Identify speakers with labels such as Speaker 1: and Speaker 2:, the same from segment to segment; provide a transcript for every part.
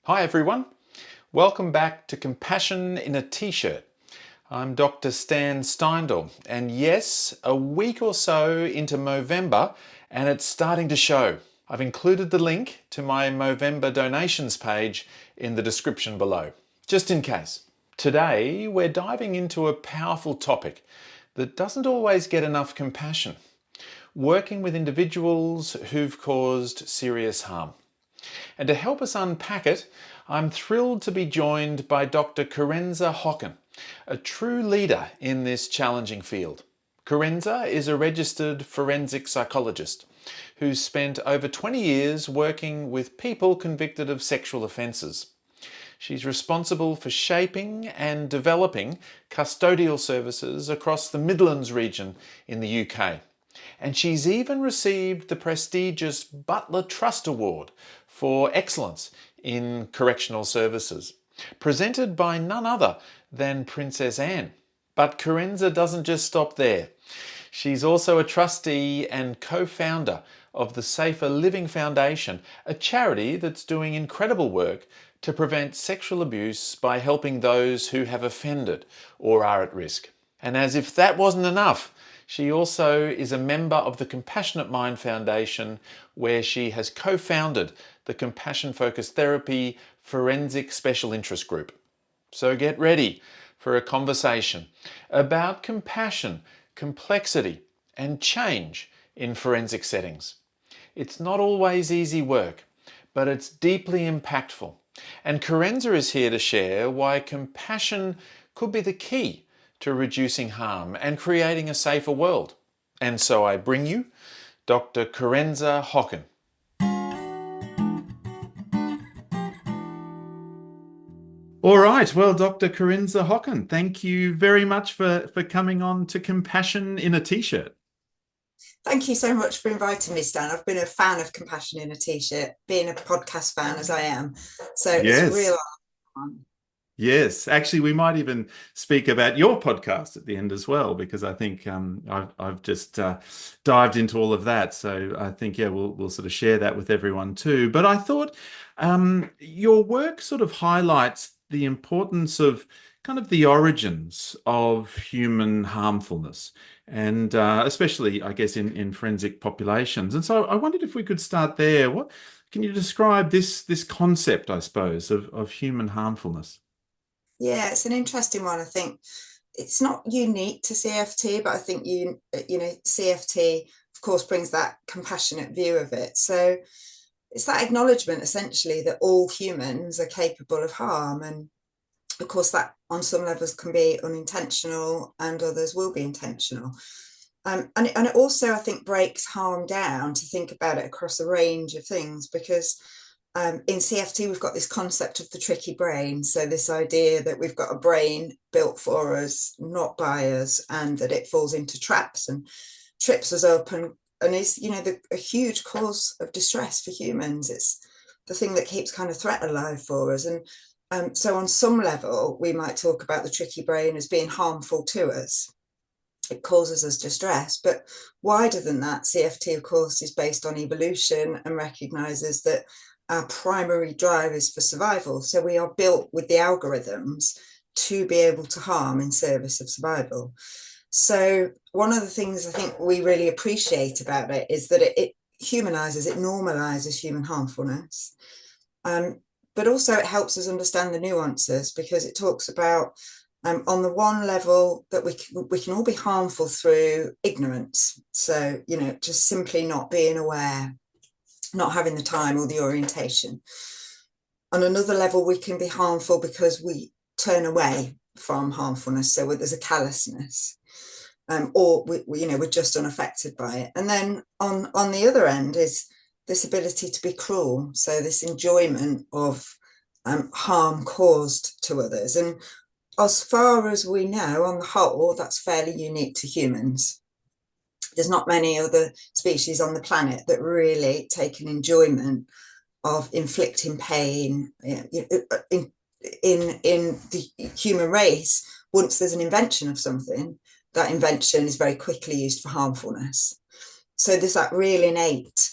Speaker 1: Hi everyone, welcome back to Compassion in a T-shirt. I'm Dr. Stan Steindl, and yes, a week or so into Movember and it's starting to show. I've included the link to my Movember donations page in the description below, just in case. Today we're diving into a powerful topic that doesn't always get enough compassion: working with individuals who've caused serious harm. And to help us unpack it, I'm thrilled to be joined by Dr. Kerensa Hocken, a true leader in this challenging field. Kerensa is a registered forensic psychologist who's spent over 20 years working with people convicted of sexual offences. She's responsible for shaping and developing custodial services across the Midlands region in the UK. And she's even received the prestigious Butler Trust Award for excellence in correctional services, presented by none other than Princess Anne. But Kerensa doesn't just stop there. She's also a trustee and co-founder of the Safer Living Foundation, a charity that's doing incredible work to prevent sexual abuse by helping those who have offended or are at risk. And as if that wasn't enough, she also is a member of the Compassionate Mind Foundation, where she has co-founded the Compassion Focused Therapy Forensic Special Interest Group. So get ready for a conversation about compassion, complexity, and change in forensic settings. It's not always easy work, but it's deeply impactful. And Kerensa is here to share why compassion could be the key to reducing harm and creating a safer world. And so I bring you Dr. Kerensa Hocken. All right, well, Dr. Kerensa Hocken, thank you very much for coming on to Compassion in a T-shirt.
Speaker 2: Thank you so much for inviting me, Stan. I've been a fan of Compassion in a T-shirt, being a podcast fan as I am. So it's a real fun.
Speaker 1: Yes, actually, we might even speak about your podcast at the end as well, because I think I've just dived into all of that. So I think, yeah, we'll sort of share that with everyone too. But I thought your work sort of highlights the importance of kind of the origins of human harmfulness, and especially, I guess, in forensic populations. And so I wondered if we could start there. What can you describe this concept, I suppose, of human harmfulness?
Speaker 2: Yeah, it's an interesting one. I think it's not unique to CFT, but I think CFT, of course, brings that compassionate view of it. So it's that acknowledgement, essentially, that all humans are capable of harm. And of course, that on some levels can be unintentional and others will be intentional. And it also, I think, breaks harm down to think about it across a range of things, because in CFT, we've got this concept of the tricky brain. So this idea that we've got a brain built for us, not by us, and that it falls into traps and trips us up and is, a huge cause of distress for humans. It's the thing that keeps kind of threat alive for us. And so on some level, we might talk about the tricky brain as being harmful to us. It causes us distress. But wider than that, CFT, of course, is based on evolution and recognizes that our primary drive is for survival. So we are built with the algorithms to be able to harm in service of survival. So one of the things I think we really appreciate about it is that it humanizes, it normalizes human harmfulness. But also it helps us understand the nuances, because it talks about, on the one level, that we can all be harmful through ignorance. So, just simply not being aware, not having the time or the orientation. On another level, we can be harmful because we turn away from harmfulness. So there's a callousness, or we're just unaffected by it. And then on the other end is this ability to be cruel. So this enjoyment of harm caused to others. And as far as we know, on the whole, that's fairly unique to humans. There's not many other species on the planet that really take an enjoyment of inflicting pain. In the human race, once there's an invention of something, that invention is very quickly used for harmfulness. So there's that real innate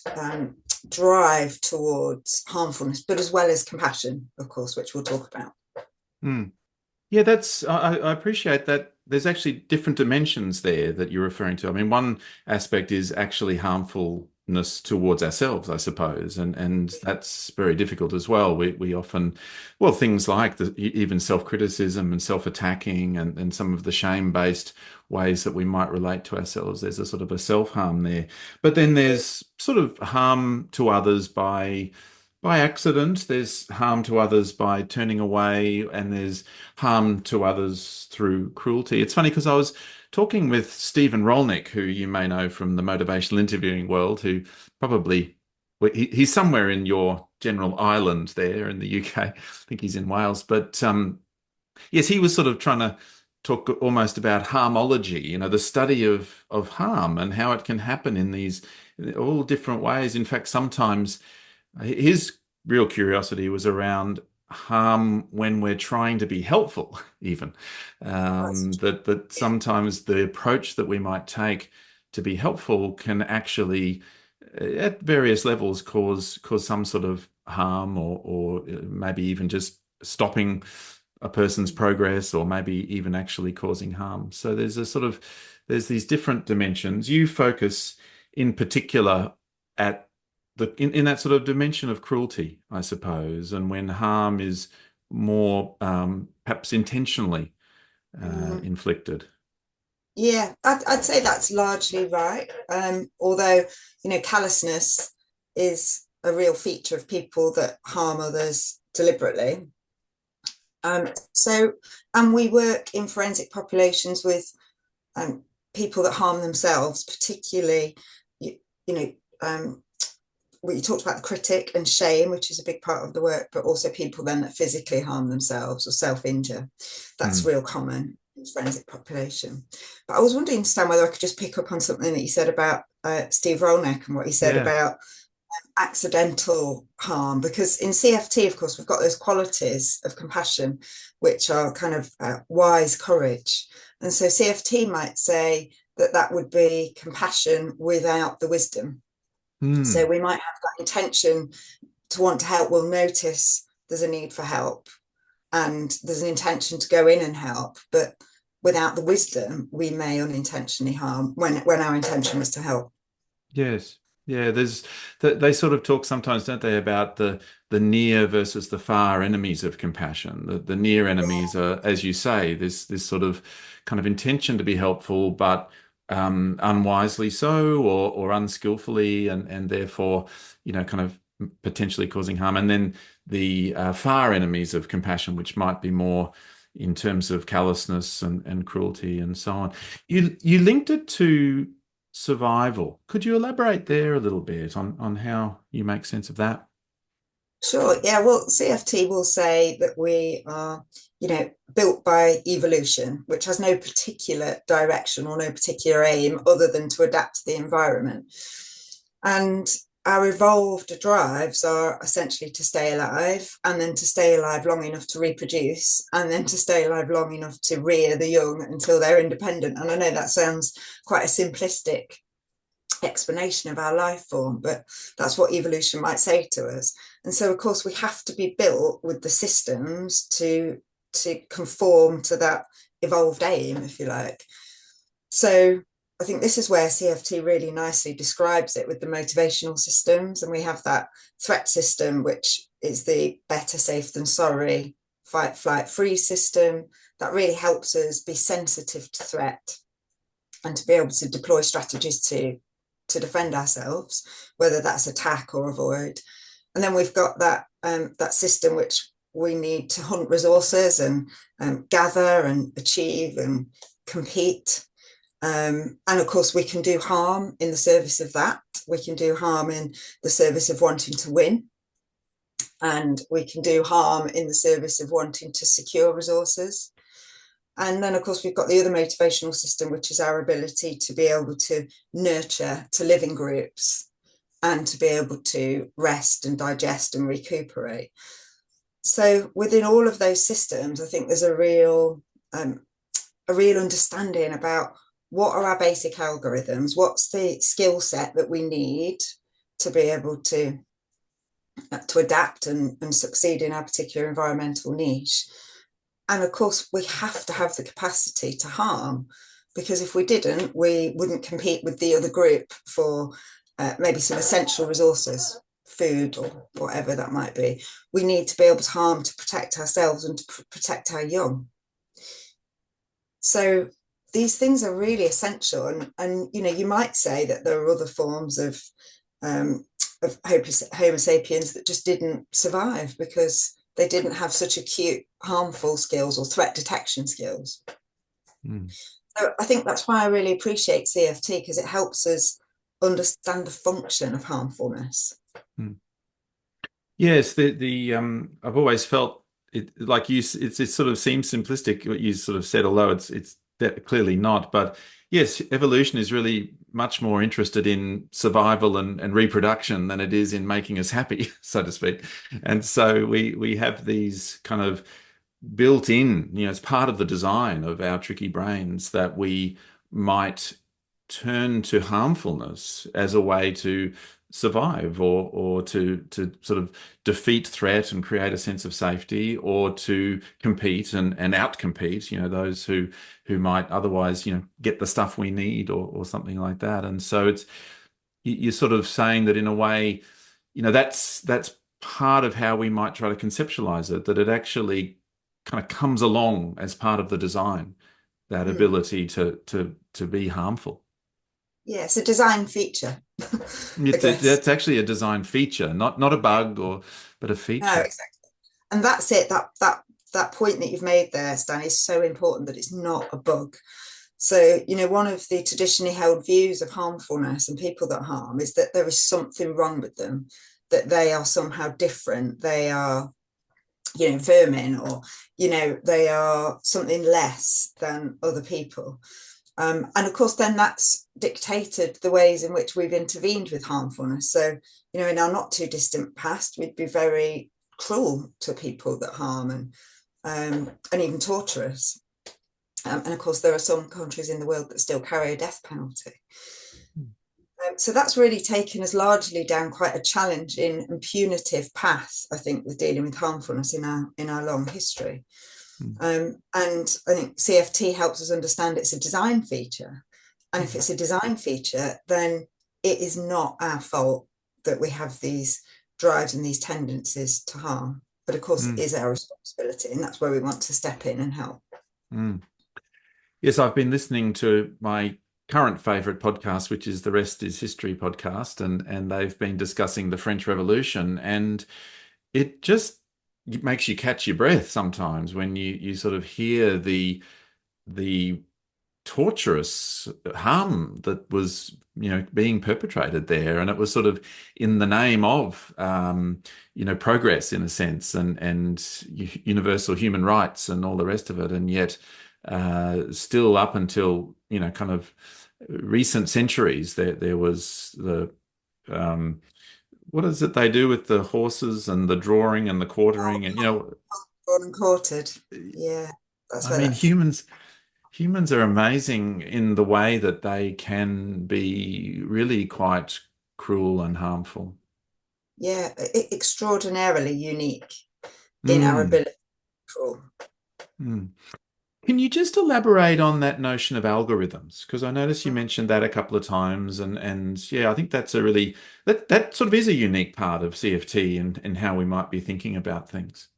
Speaker 2: drive towards harmfulness, but as well as compassion, of course, which we'll talk about.
Speaker 1: Mm. Yeah, I appreciate that. There's actually different dimensions there that you're referring to. I mean, one aspect is actually harmfulness towards ourselves, I suppose, and that's very difficult as well. We often, well, things like even self-criticism and self-attacking and some of the shame-based ways that we might relate to ourselves. There's a sort of a self-harm there. But then there's sort of harm to others by accident, there's harm to others by turning away, and there's harm to others through cruelty. It's funny because I was talking with Stephen Rolnick, who you may know from the motivational interviewing world, who probably he's somewhere in your general island there in the UK. I think he's in Wales, but yes, he was sort of trying to talk almost about harmology, the study of harm and how it can happen in these all different ways. In fact, sometimes his real curiosity was around harm when we're trying to be helpful, even. That sometimes the approach that we might take to be helpful can actually, at various levels, cause some sort of harm, or maybe even just stopping a person's progress, or maybe even actually causing harm. So there's these different dimensions. You focus in particular at in that sort of dimension of cruelty, I suppose, and when harm is more perhaps intentionally inflicted.
Speaker 2: Yeah, I'd say that's largely right. Although, callousness is a real feature of people that harm others deliberately. And we work in forensic populations with people that harm themselves, particularly, you know, we talked about the critic and shame, which is a big part of the work, but also people then that physically harm themselves or self-injure. That's real common in forensic population. But I was wondering, Stan, whether I could just pick up on something that you said about Steve Rolnick and what he said
Speaker 1: Yeah.
Speaker 2: about accidental harm, because in CFT, of course, we've got those qualities of compassion, which are kind of wise courage. And so CFT might say that that would be compassion without the wisdom. So
Speaker 1: Mm.
Speaker 2: we might have that intention to want to help. We'll notice there's a need for help and there's an intention to go in and help, but without the wisdom, we may unintentionally harm when our intention was to help.
Speaker 1: Yes. Yeah, they sort of talk sometimes, don't they, about the near versus the far enemies of compassion. The near enemies are, as you say, this sort of kind of intention to be helpful, but unwisely so, or unskillfully, and therefore, kind of potentially causing harm. And then the far enemies of compassion, which might be more in terms of callousness and cruelty and so on. You linked it to survival. Could you elaborate there a little bit on how you make sense of that?
Speaker 2: Sure. Yeah. Well, CFT will say that we are, built by evolution, which has no particular direction or no particular aim other than to adapt to the environment. And our evolved drives are essentially to stay alive, and then to stay alive long enough to reproduce, and then to stay alive long enough to rear the young until they're independent. And I know that sounds quite a simplistic explanation of our life form, but that's what evolution might say to us. And so, of course, we have to be built with the systems to conform to that evolved aim, if you like. So I think this is where CFT really nicely describes it with the motivational systems. And we have that threat system, which is the better safe than sorry, fight, flight, freeze system that really helps us be sensitive to threat and to be able to deploy strategies to defend ourselves, whether that's attack or avoid. And then we've got that system which we need to hunt resources and gather and achieve and compete. And of course, we can do harm in the service of that. We can do harm in the service of wanting to win. And we can do harm in the service of wanting to secure resources. And then, of course, we've got the other motivational system, which is our ability to be able to nurture, to live in groups, and to be able to rest and digest and recuperate. So within all of those systems, I think there's a real understanding about what are our basic algorithms, what's the skill set that we need to be able to adapt and succeed in our particular environmental niche. And of course, we have to have the capacity to harm, because if we didn't, we wouldn't compete with the other group for maybe some essential resources, food or whatever that might be. We need to be able to harm to protect ourselves and to protect our young. So these things are really essential. And you know, you might say that there are other forms of Homo sapiens that just didn't survive because they didn't have such acute harmful skills or threat detection skills.
Speaker 1: Mm.
Speaker 2: So I think that's why I really appreciate CFT, because it helps us understand the function of harmfulness.
Speaker 1: Mm. Yes, I've always felt it like it sort of seems simplistic what you sort of said, although it's clearly not. But yes, evolution is really much more interested in survival and reproduction than it is in making us happy, so to speak. And so we have these kind of built in, as part of the design of our tricky brains, that we might turn to harmfulness as a way to survive, or to sort of defeat threat and create a sense of safety, or to compete and outcompete, those who might otherwise, get the stuff we need, or something like that. And so you're sort of saying that in a way, that's part of how we might try to conceptualize it, that it actually kind of comes along as part of the design, that ability to be harmful.
Speaker 2: Yeah, it's a design feature, I guess.
Speaker 1: That's actually a design feature, not a bug, but a
Speaker 2: No,
Speaker 1: feature.
Speaker 2: exactly. And that's it. That point that you've made there, Stan, is so important, that it's not a bug. So, one of the traditionally held views of harmfulness and people that harm is that there is something wrong with them, that they are somehow different. They are, vermin, or, they are something less than other people. And of course, then that's dictated the ways in which we've intervened with harmfulness. So, in our not too distant past, we'd be very cruel to people that harm and even torture us. And of course, there are some countries in the world that still carry a death penalty. So that's really taken us largely down quite a challenging and punitive path, I think, with dealing with harmfulness in our long history. And I think CFT helps us understand it's a design feature. And if it's a design feature, then it is not our fault that we have these drives and these tendencies to harm. But of course, it is our responsibility. And that's where we want to step in and help.
Speaker 1: Yes, I've been listening to my current favorite podcast, which is the Rest is History podcast, and they've been discussing the French Revolution, and it just makes you catch your breath sometimes when you sort of hear the torturous harm that was being perpetrated there, and it was sort of in the name of progress, in a sense, and universal human rights and all the rest of it, and yet still up until kind of recent centuries, there was the what is it they do with the horses and the drawing and the quartering, and
Speaker 2: Born and quartered. Yeah, that's
Speaker 1: I
Speaker 2: where
Speaker 1: mean,
Speaker 2: that's.
Speaker 1: humans are amazing in the way that they can be really quite cruel and harmful.
Speaker 2: Yeah, extraordinarily unique in our
Speaker 1: Mm,
Speaker 2: ability to control.
Speaker 1: mm. Can you just elaborate on that notion of algorithms? Because I noticed you mentioned that a couple of times, and yeah, I think that's a really that sort of is a unique part of CFT and how we might be thinking about things.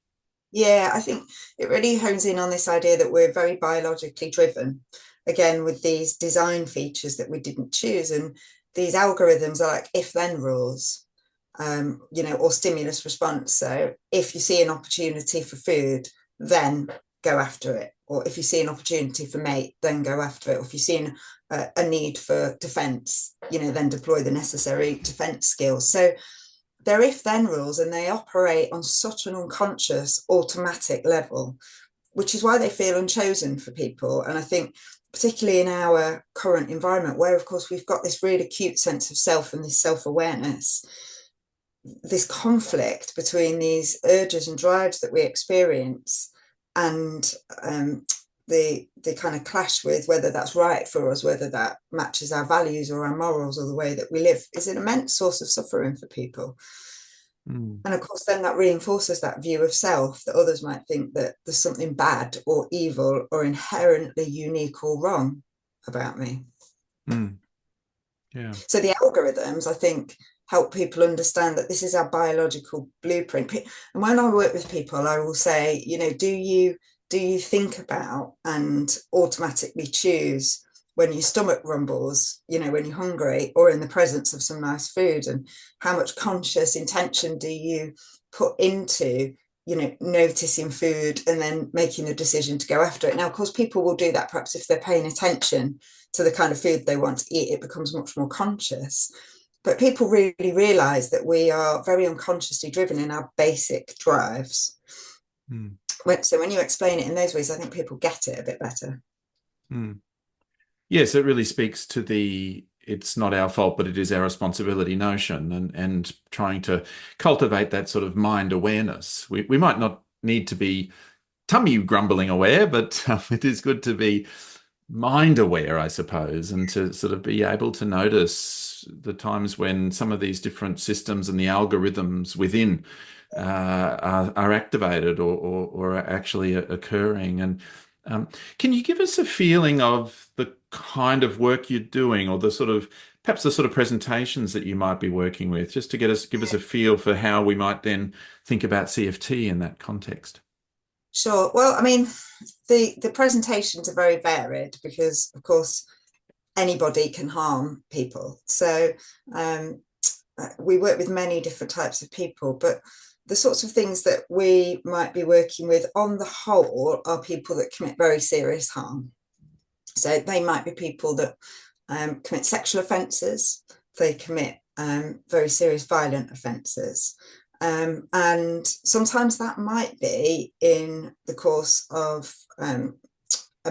Speaker 2: Yeah, I think it really hones in on this idea that we're very biologically driven, again, with these design features that we didn't choose. And these algorithms are like if-then rules, or stimulus response. So if you see an opportunity for food, then go after it. Or if you see an opportunity for mate, then go after it. Or if you see a need for defense, then deploy the necessary defense skills. So they're if-then rules, and they operate on such an unconscious, automatic level, which is why they feel unchosen for people. And I think particularly in our current environment, where of course we've got this really acute sense of self and this self-awareness, this conflict between these urges and drives that we experience and the kind of clash with whether that's right for us, whether that matches our values or our morals or the way that we live, is an immense source of suffering for people.
Speaker 1: Mm.
Speaker 2: And of course, then that reinforces that view of self that others might think that there's something bad or evil or inherently unique or wrong about me.
Speaker 1: Mm. Yeah.
Speaker 2: So the algorithms, I think, help people understand that this is our biological blueprint. And when I work with people, I will say, do you think about and automatically choose when your stomach rumbles, when you're hungry, or in the presence of some nice food? And how much conscious intention do you put into noticing food and then making the decision to go after it? Now, of course, people will do that perhaps if they're paying attention to the kind of food they want to eat. It becomes much more conscious. But people really realize that we are very unconsciously driven in our basic drives.
Speaker 1: Mm.
Speaker 2: So when you explain it in those ways, I think people get it a bit better.
Speaker 1: Mm. Yes, it really speaks to the it's not our fault, but it is our responsibility notion, and trying to cultivate that sort of mind awareness. We might not need to be tummy grumbling aware, but it is good to be mind aware, I suppose, and to sort of be able to notice the times when some of these different systems and the algorithms within are activated or are actually occurring. And can you give us a feeling of the kind of work you're doing, or the sort of perhaps the sort of presentations that you might be working with, just to give us a feel for how we might then think about CFT in that context?
Speaker 2: Sure. Well, I mean, the presentations are very varied because, of course, anybody can harm people. So um, we work with many different types of people, but the sorts of things that we might be working with on the whole are people that commit very serious harm. So they might be people that commit sexual offences, they commit very serious violent offences. And sometimes that might be in the course of a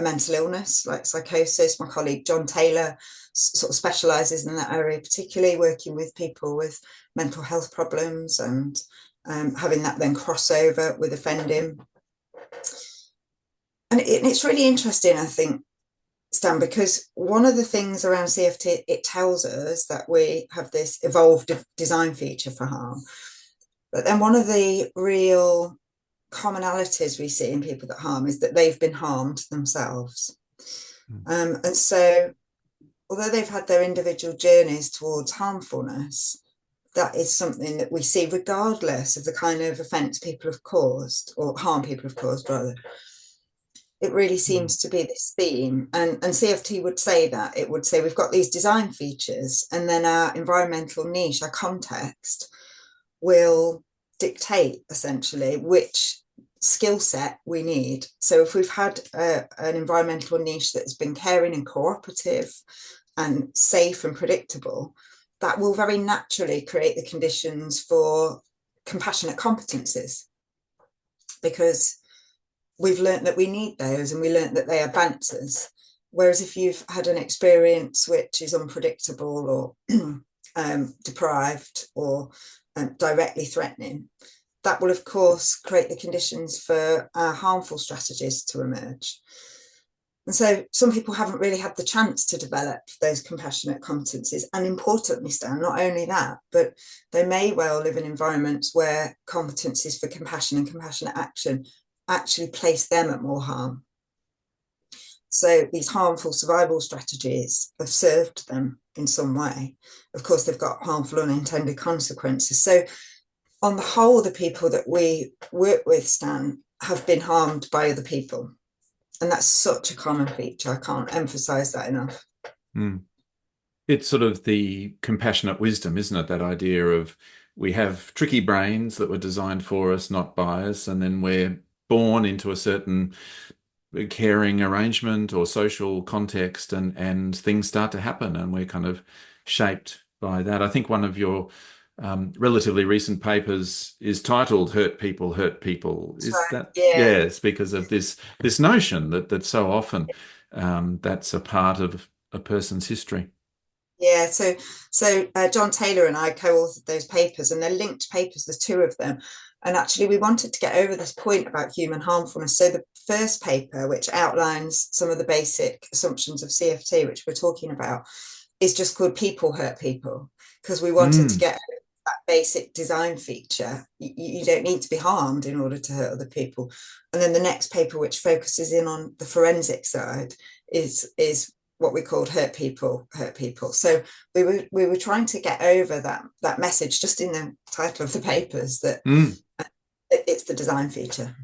Speaker 2: mental illness like psychosis. My colleague John Taylor sort of specialises in that area, particularly working with people with mental health problems and having that then crossover with offending. And it's really interesting, I think, Stan, because one of the things around CFT, it tells us that we have this evolved design feature for harm. But then one of the real commonalities we see in people that harm is that they've been harmed themselves. And so, although they've had their individual journeys towards harmfulness, that is something that we see regardless of the kind of offence people have caused, or harm people have caused, rather. It really seems to be this theme. And CFT would say that. It would say we've got these design features, and then our environmental niche, our context, will dictate essentially which skill set we need. So if we've had an environmental niche that's been caring and cooperative and safe and predictable, that will very naturally create the conditions for compassionate competencies, because we've learned that we need those, and we learned that they advance us. Whereas if you've had an experience which is unpredictable or deprived or directly threatening, that will of course create the conditions for harmful strategies to emerge. And so some people haven't really had the chance to develop those compassionate competencies. And importantly, Stan, not only that, but they may well live in environments where competencies for compassion and compassionate action actually place them at more harm. So these harmful survival strategies have served them in some way. Of course, they've got harmful unintended consequences. So on the whole, the people that we work with, Stan, have been harmed by other people. And that's such a common feature. I can't emphasize that enough.
Speaker 1: Mm. It's sort of the compassionate wisdom, isn't it? That idea of we have tricky brains that were designed for us, not by us, and then we're born into a certain caring arrangement or social context, and things start to happen, and we're kind of shaped by that. I think one of your relatively recent papers is titled "Hurt People Hurt People." Is that
Speaker 2: Yeah.
Speaker 1: yes, because of this notion that so often that's a part of a person's history.
Speaker 2: Yeah, so John Taylor and I co-authored those papers, and they're linked papers. There's two of them, And actually, we wanted to get over this point about human harmfulness. So the first paper, which outlines some of the basic assumptions of CFT, which we're talking about, is just called People Hurt People, because we wanted to
Speaker 1: Mm.
Speaker 2: get that basic design feature. You don't need to be harmed in order to hurt other people. And then the next paper, which focuses in on the forensic side, is what we called hurt people. So we were trying to get over that message just in the title of the papers, that
Speaker 1: Mm.
Speaker 2: it's the design feature.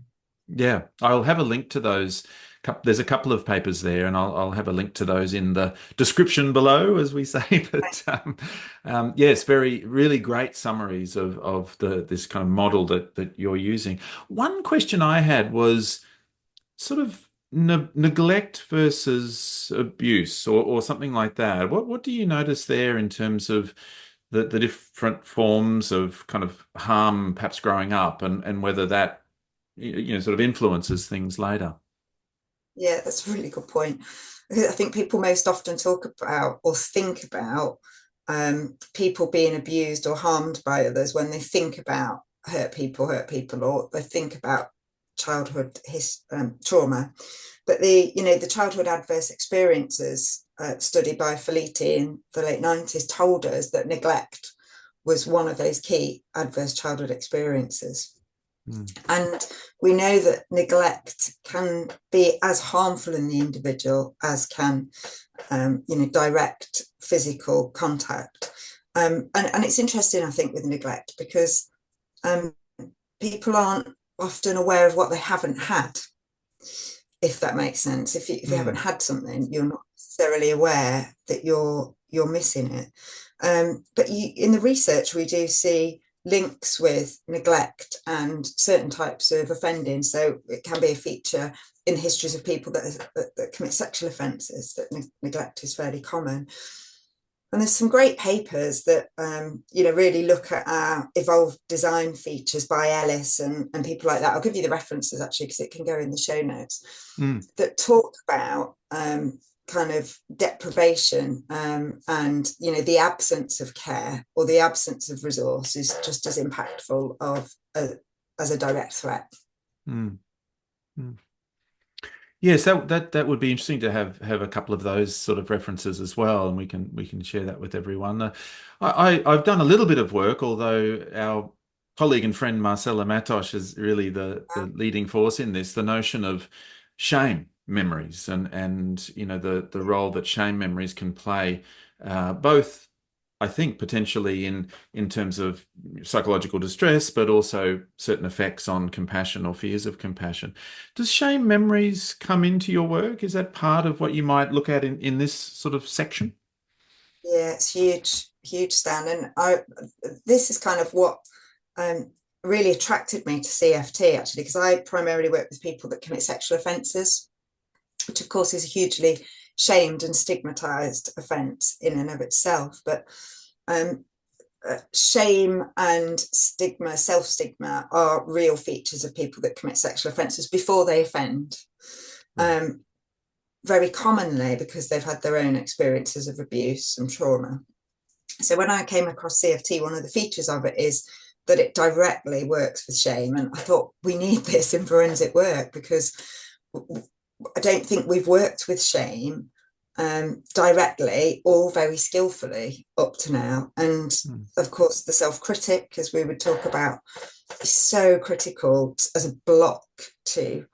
Speaker 1: Yeah, I'll have a link to those. There's a couple of papers there, and I'll have a link to those in the description below, as we say. But yes, really great summaries of this kind of model that you're using. One question I had was sort of neglect versus abuse, or something like that. What do you notice there in terms of the different forms of kind of harm perhaps growing up, and whether that sort of influences things later?
Speaker 2: Yeah, that's a really good point. I think people most often talk about or think about people being abused or harmed by others when they think about hurt people, or they think about childhood trauma. But the childhood adverse experiences study by Felitti in the late 90s told us that neglect was one of those key adverse childhood experiences.
Speaker 1: Mm.
Speaker 2: And we know that neglect can be as harmful in the individual as can, direct physical contact. And it's interesting, I think, with neglect, because um, people aren't often aware of what they haven't had, if that makes sense. If you haven't
Speaker 1: Mm.
Speaker 2: had something, you're not necessarily aware that you're missing it. But in the research, we do see links with neglect and certain types of offending. So it can be a feature in histories of people that commit sexual offences, that neglect is fairly common. And there's some great papers that really look at our evolved design features by Ellis and people like that. I'll give you the references actually, because it can go in the show notes,
Speaker 1: Mm.
Speaker 2: that talk about kind of deprivation, and the absence of care or the absence of resource is just as impactful as a direct threat.
Speaker 1: Mm. Mm. Yes, that would be interesting to have a couple of those sort of references as well, and we can share that with everyone. I've done a little bit of work, although our colleague and friend Marcela Matos is really the leading force in this. The notion of shame memories, and the role that shame memories can play, both I think potentially in terms of psychological distress, but also certain effects on compassion or fears of compassion. Does shame memories come into your work? Is that part of what you might look at in this sort of section?
Speaker 2: Yeah, it's huge, huge, Stan. And this is kind of what um, really attracted me to CFT, actually, because I primarily work with people that commit sexual offences, which of course is a hugely shamed and stigmatized offence in and of itself. But um, shame and stigma, self-stigma, are real features of people that commit sexual offences before they offend.
Speaker 1: Right.
Speaker 2: Very commonly because they've had their own experiences of abuse and trauma. So when I came across CFT, one of the features of it is that it directly works with shame. And I thought, we need this in forensic work, because I don't think we've worked with shame directly or very skillfully up to now. And
Speaker 1: Mm.
Speaker 2: of course, the self-critic, as we would talk about, is so critical as a block to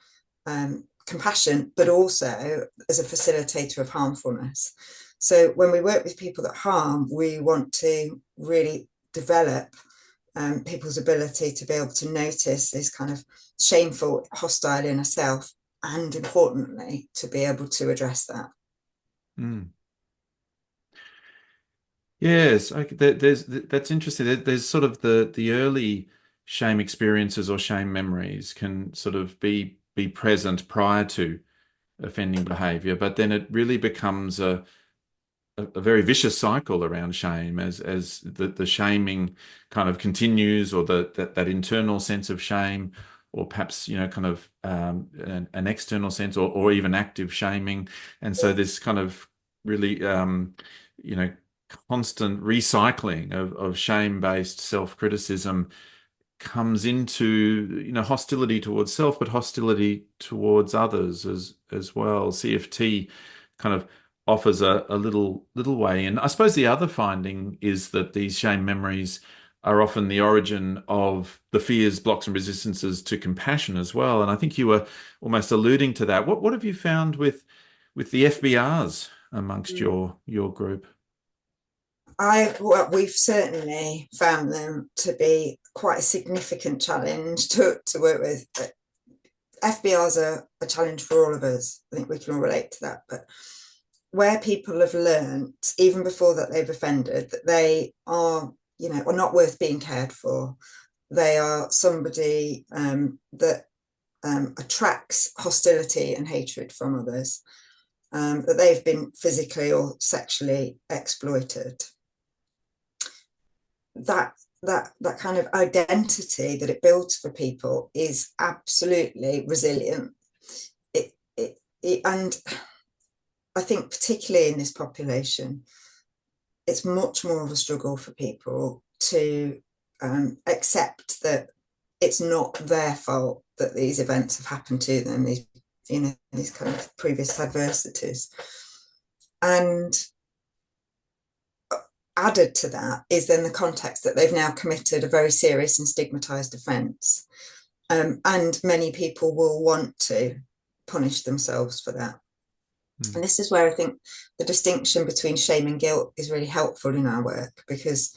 Speaker 2: compassion, but also as a facilitator of harmfulness. So when we work with people that harm, we want to really develop people's ability to be able to notice this kind of shameful, hostile inner self, and importantly, to be able to address that.
Speaker 1: Mm. Yes, that's interesting. There's sort of the early shame experiences or shame memories can sort of be present prior to offending behavior, but then it really becomes a very vicious cycle around shame as the shaming kind of continues, or that internal sense of shame, or perhaps kind of an external sense, or even active shaming. And so this kind of really you know constant recycling of shame-based self-criticism comes into, hostility towards self, but hostility towards others as well. CFT kind of offers a little way. And I suppose the other finding is that these shame memories are often the origin of the fears, blocks, and resistances to compassion as well. And I think you were almost alluding to that. What have you found with the FBRs amongst your group?
Speaker 2: We've certainly found them to be quite a significant challenge to work with. FBRs are a challenge for all of us. I think we can all relate to that. But where people have learnt, even before that they've offended, that they are not worth being cared for. They are somebody that attracts hostility and hatred from others, that they've been physically or sexually exploited. That kind of identity that it builds for people is absolutely resilient. And I think particularly in this population, it's much more of a struggle for people to accept that it's not their fault that these events have happened to them, these kind of previous adversities. And added to that is then the context that they've now committed a very serious and stigmatized offence. And many people will want to punish themselves for that. And this is where I think the distinction between shame and guilt is really helpful in our work, because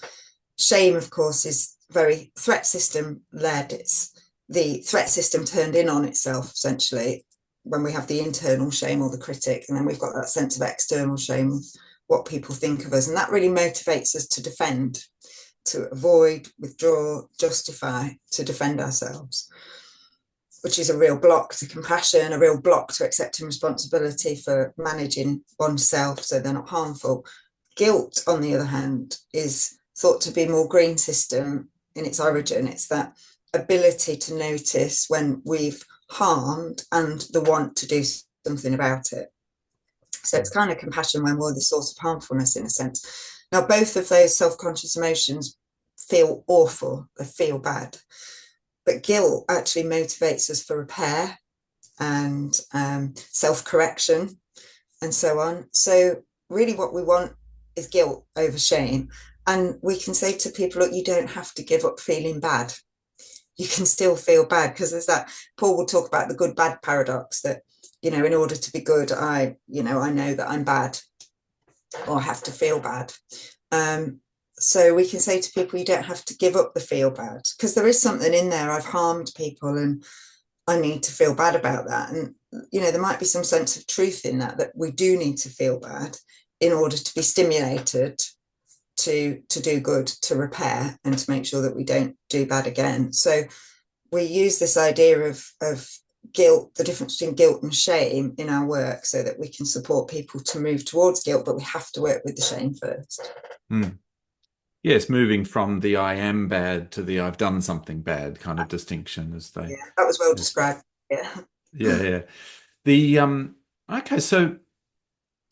Speaker 2: shame, of course, is very threat system led. It's the threat system turned in on itself, essentially, when we have the internal shame or the critic, and then we've got that sense of external shame, what people think of us. And that really motivates us to defend, to avoid, withdraw, justify, to defend ourselves, which is a real block to compassion, a real block to accepting responsibility for managing oneself so they're not harmful. Guilt, on the other hand, is thought to be more green system in its origin. It's that ability to notice when we've harmed and the want to do something about it. So it's kind of compassion when we're the source of harmfulness, in a sense. Now, both of those self-conscious emotions feel awful, they feel bad. But guilt actually motivates us for repair and self-correction and so on. So really what we want is guilt over shame. And we can say to people, look, you don't have to give up feeling bad. You can still feel bad, because there's that, Paul will talk about the good-bad paradox, that, in order to be good, I know that I'm bad, or I have to feel bad. So we can say to people, you don't have to give up the feel bad, because there is something in there. I've harmed people and I need to feel bad about that. And, there might be some sense of truth in that we do need to feel bad in order to be stimulated to do good, to repair, and to make sure that we don't do bad again. So we use this idea of guilt, the difference between guilt and shame in our work, so that we can support people to move towards guilt, but we have to work with the shame first.
Speaker 1: Yes, moving from the I am bad to the I've done something bad kind of distinction, as they.
Speaker 2: Yeah, that was well described. Yeah.
Speaker 1: Yeah. The okay, so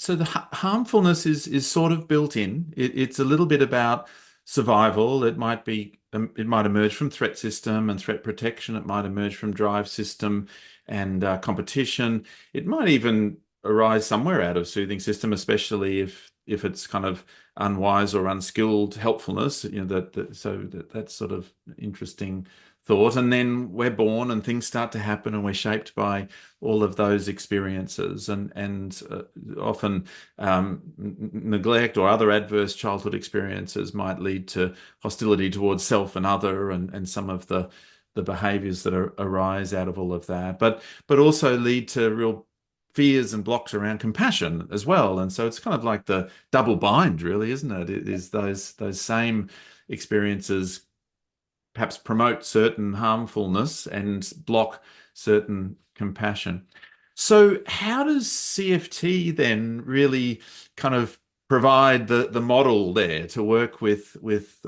Speaker 1: the harmfulness is sort of built in. It's a little bit about survival. It might emerge from threat system and threat protection. It might emerge from drive system and competition. It might even arise somewhere out of soothing system, especially if it's kind of unwise or unskilled helpfulness. That's sort of interesting thought. And then we're born and things start to happen and we're shaped by all of those experiences, and often neglect or other adverse childhood experiences might lead to hostility towards self and other, and some of the behaviors that arise out of all of that, but also lead to real fears and blocks around compassion as well. And so it's kind of like the double bind, really, isn't it? It is those same experiences perhaps promote certain harmfulness and block certain compassion. So how does CFT then really kind of provide the model there to work with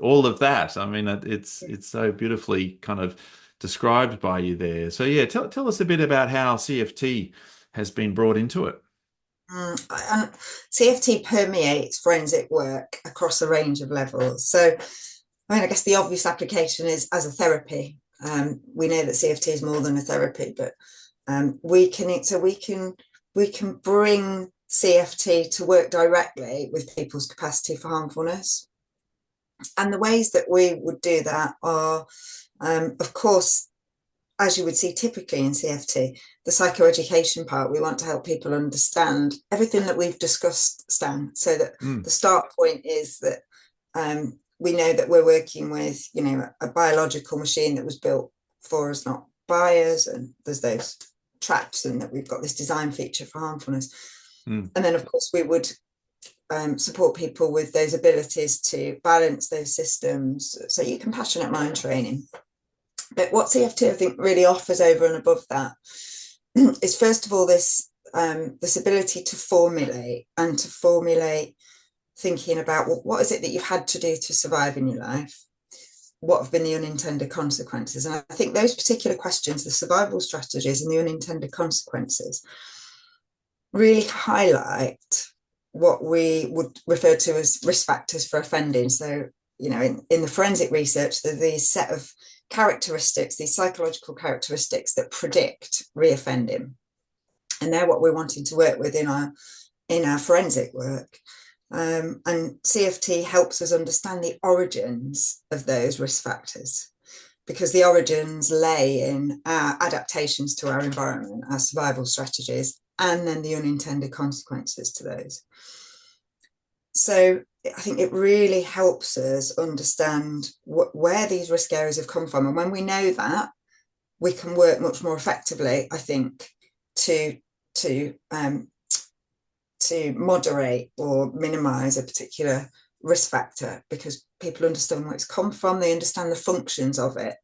Speaker 1: all of that? I mean, it's so beautifully kind of described by you there. So yeah, tell us a bit about how CFT has been brought into it.
Speaker 2: And CFT permeates forensic work across a range of levels. So I mean, I guess the obvious application is as a therapy. We know that CFT is more than a therapy, but we can bring CFT to work directly with people's capacity for harmfulness. And the ways that we would do that are, of course, as you would see typically in CFT, the psychoeducation part. We want to help people understand everything that we've discussed, Stan, so that the start point is that we know that we're working with, you know, a biological machine that was built for us, not by us, and there's those traps, and that we've got this design feature for harmfulness. And then, of course, we would support people with those abilities to balance those systems. So you compassionate mind training. But what CFT, I think, really offers over and above that is, first of all, this ability to formulate thinking about, well, what is it that you've had to do to survive in your life? What have been the unintended consequences? And I think those particular questions, the survival strategies and the unintended consequences, really highlight what we would refer to as risk factors for offending. So, you know, in the forensic research, there's these set of characteristics, these psychological characteristics that predict reoffending. And they're what we're wanting to work with in our forensic work. And CFT helps us understand the origins of those risk factors, because the origins lay in our adaptations to our environment, our survival strategies, and then the unintended consequences to those. So I think it really helps us understand where these risk areas have come from. And when we know that, we can work much more effectively, I think, to moderate or minimize a particular risk factor, because people understand where it's come from, they understand the functions of it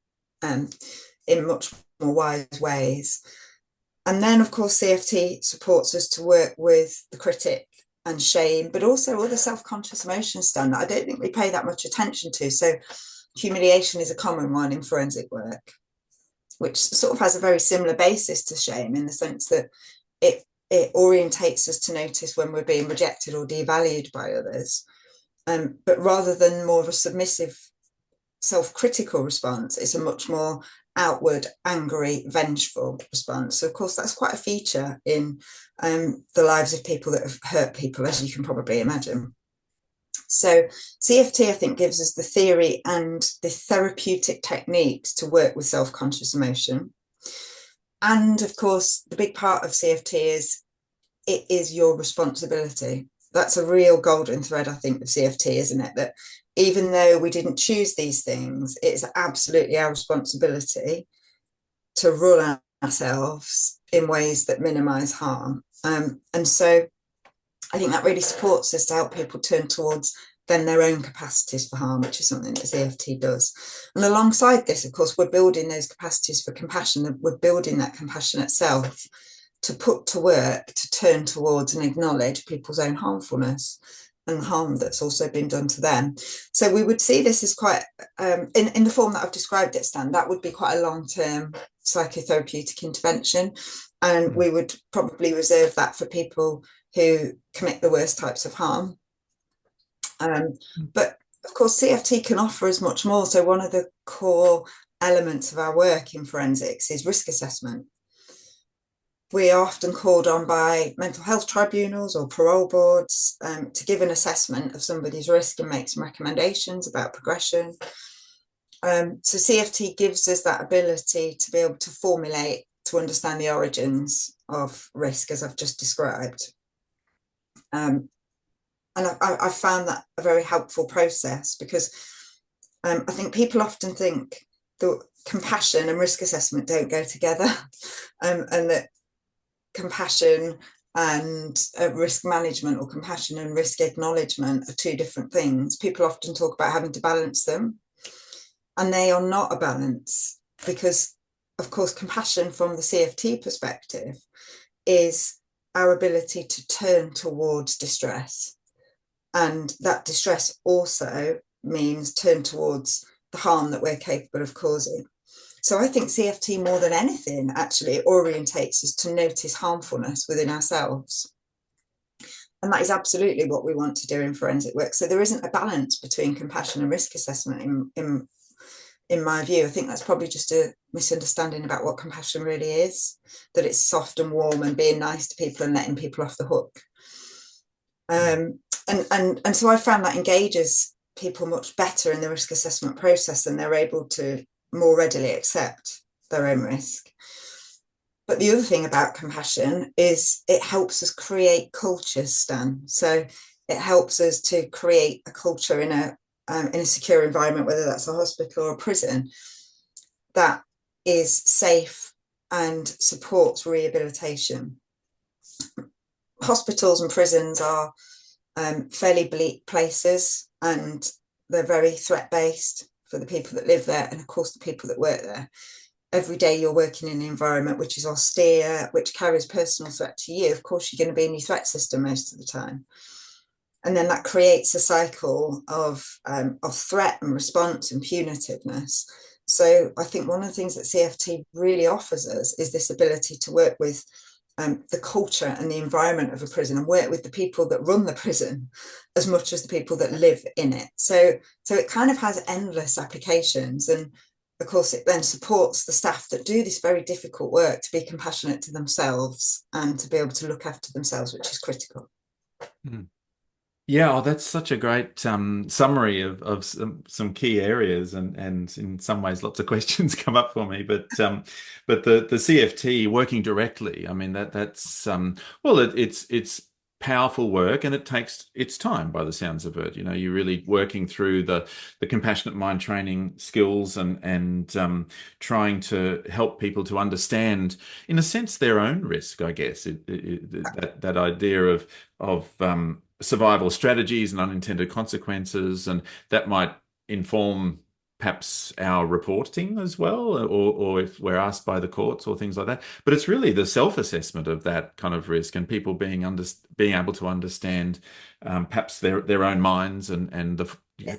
Speaker 2: in much more wise ways. And then, of course, CFT supports us to work with the critic and shame, but also other self-conscious emotions, Stan, that I don't think we pay that much attention to. So humiliation is a common one in forensic work, which sort of has a very similar basis to shame, in the sense that it orientates us to notice when we're being rejected or devalued by others. But rather than more of a submissive, self-critical response, it's a much more outward, angry, vengeful response. So, of course, that's quite a feature in the lives of people that have hurt people, as you can probably imagine. So CFT, I think, gives us the theory and the therapeutic techniques to work with self-conscious emotion. And, of course, the big part of CFT is it is your responsibility. That's a real golden thread, I think, of CFT, isn't it? That even though we didn't choose these things, it's absolutely our responsibility to rule ourselves in ways that minimize harm. And so I think that really supports us to help people turn towards then their own capacities for harm, which is something that CFT does. And alongside this, of course, we're building those capacities for compassion. We're building that compassionate self to put to work, to turn towards and acknowledge people's own harmfulness and harm that's also been done to them. So we would see this as quite, in the form that I've described it, Stan, that would be quite a long-term psychotherapeutic intervention. And we would probably reserve that for people who commit the worst types of harm. But of course, CFT can offer us much more. So one of the core elements of our work in forensics is risk assessment. We are often called on by mental health tribunals or parole boards to give an assessment of somebody's risk and make some recommendations about progression. So CFT gives us that ability to be able to formulate, to understand the origins of risk, as I've just described. And I've found that a very helpful process, because I think people often think that compassion and risk assessment don't go together, and that compassion and risk management, or compassion and risk acknowledgement, are two different things. People often talk about having to balance them, and they are not a balance, because, of course, compassion from the CFT perspective is our ability to turn towards distress. And that distress also means turn towards the harm that we're capable of causing. So I think CFT, more than anything, actually orientates us to notice harmfulness within ourselves. And that is absolutely what we want to do in forensic work. So there isn't a balance between compassion and risk assessment in my view. I think that's probably just a misunderstanding about what compassion really is, that it's soft and warm and being nice to people and letting people off the hook. And so I found that engages people much better in the risk assessment process, and they're able to more readily accept their own risk. But the other thing about compassion is it helps us create cultures, Stan. So it helps us to create a culture in a secure environment, whether that's a hospital or a prison, that is safe and supports rehabilitation. Hospitals and prisons are fairly bleak places, and they're very threat-based for the people that live there, and of course the people that work there. Every day you're working in an environment which is austere, which carries personal threat to you. Of course, you're going to be in your threat system most of the time. And then that creates a cycle of threat and response and punitiveness. So I think one of the things that CFT really offers us is this ability to work with the culture and the environment of a prison, and work with the people that run the prison as much as the people that live in it. So it kind of has endless applications. And of course, it then supports the staff that do this very difficult work to be compassionate to themselves and to be able to look after themselves, which is critical.
Speaker 3: Mm. Yeah, oh, that's such a great summary of some key areas, and in some ways, lots of questions come up for me. But the CFT working directly, I mean that's well, it's powerful work, and it takes its time by the sounds of it. You know, you're really working through the compassionate mind training skills, and trying to help people to understand, in a sense, their own risk. I guess that idea of survival strategies and unintended consequences, and that might inform perhaps our reporting as well, or if we're asked by the courts or things like that. But it's really the self-assessment of that kind of risk, and people being able to understand perhaps their own minds, and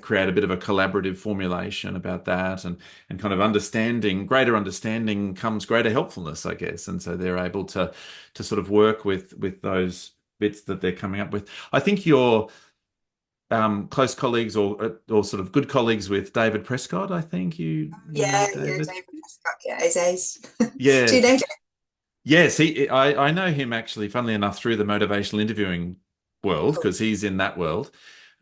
Speaker 3: create a bit of a collaborative formulation about that, and kind of greater understanding comes greater helpfulness, I guess. And so they're able to sort of work with those bits that they're coming up with. I think you're close colleagues, or sort of good colleagues with David Prescott. I think you know
Speaker 2: Yeah,
Speaker 3: David.
Speaker 2: David Prescott, yeah, his ace. Do
Speaker 3: Yeah.
Speaker 2: you know David?
Speaker 3: Yes, I know him actually, funnily enough, through the motivational interviewing world,
Speaker 2: Cool.
Speaker 3: because he's in that world.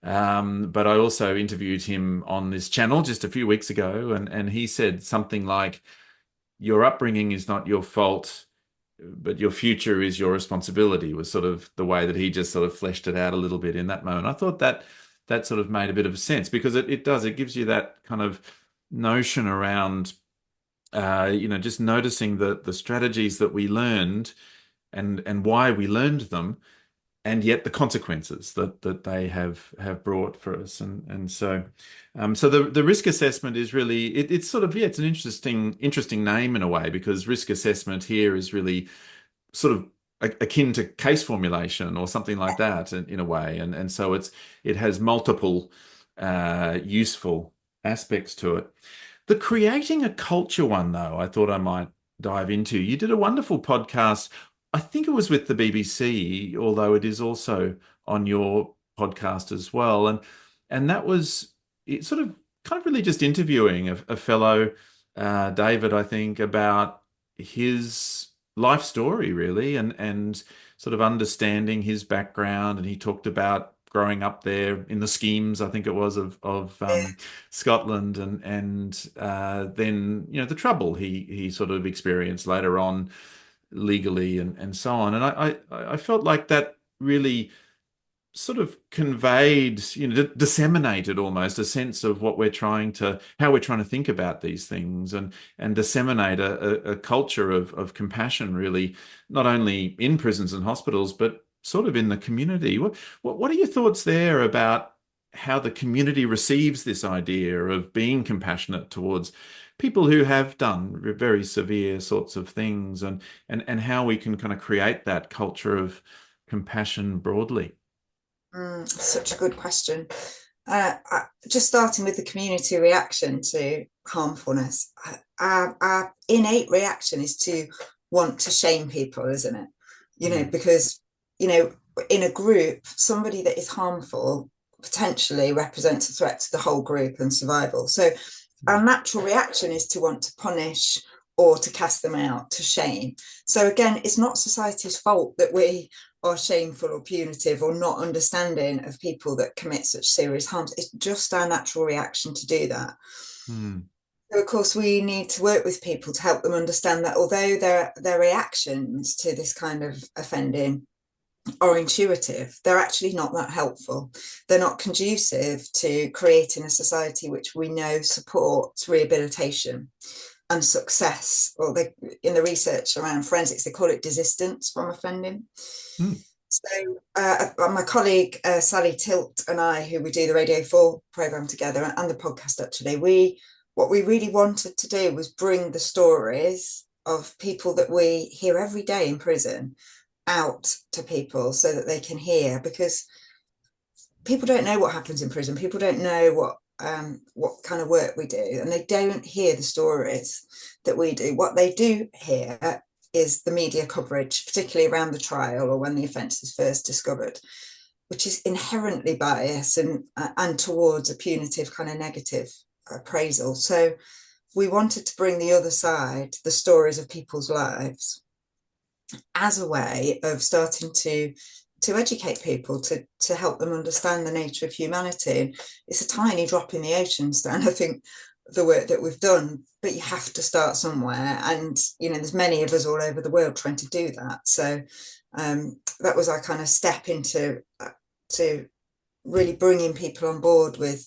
Speaker 3: But I also interviewed him on this channel just a few weeks ago, and he said something like, "Your upbringing is not your fault, but your future is your responsibility," was sort of the way that he just sort of fleshed it out a little bit in that moment. I thought that sort of made a bit of sense, because it gives you that kind of notion around just noticing the strategies that we learned, and why we learned them, and yet the consequences that they have brought for us. And so the risk assessment is really, it's sort of, yeah, it's an interesting name in a way, because risk assessment here is really sort of akin to case formulation or something like that, in a way. And so it has multiple useful aspects to it. The creating a culture one, though, I thought I might dive into. You did a wonderful podcast. I think it was with the BBC, although it is also on your podcast as well. And that was it, sort of kind of really just interviewing a fellow, David, I think, about his life story, really, and sort of understanding his background. And he talked about growing up there in the schemes, I think it was, of Scotland, and then the trouble he sort of experienced later on legally, and so on. And I felt like that really sort of conveyed, disseminated almost a sense of how we're trying to think about these things, and disseminate a culture of compassion, really, not only in prisons and hospitals, but sort of in the community. What are your thoughts there about how the community receives this idea of being compassionate towards people who have done very severe sorts of things, and how we can kind of create that culture of compassion broadly?
Speaker 2: Such a good question. Just starting with the community reaction to harmfulness, our innate reaction is to want to shame people, isn't it? Because in a group, somebody that is harmful potentially represents a threat to the whole group and survival. So our natural reaction is to want to punish or to cast them out, to shame. So again, it's not society's fault that we are shameful or punitive or not understanding of people that commit such serious harms. It's just our natural reaction to do that. So of course, we need to work with people to help them understand that although their reactions to this kind of offending are intuitive, they're actually not that helpful. They're not conducive to creating a society which we know supports rehabilitation and success. Or in the research around forensics, they call it desistance from offending. So my colleague Sally Tilt and I, who we do the Radio 4 programme together and the podcast actually, what we really wanted to do was bring the stories of people that we hear every day in prison out to people so that they can hear, because people don't know what happens in prison. People don't know what kind of work we do, and they don't hear the stories that we do. What they do hear is the media coverage, particularly around the trial or when the offence is first discovered, which is inherently biased and towards a punitive kind of negative appraisal. So we wanted to bring the other side, the stories of people's lives, as a way of starting to educate people, to help them understand the nature of humanity. And it's a tiny drop in the ocean, Stan, I think, the work that we've done, but you have to start somewhere. And, there's many of us all over the world trying to do that. So that was our kind of step into to really bringing people on board with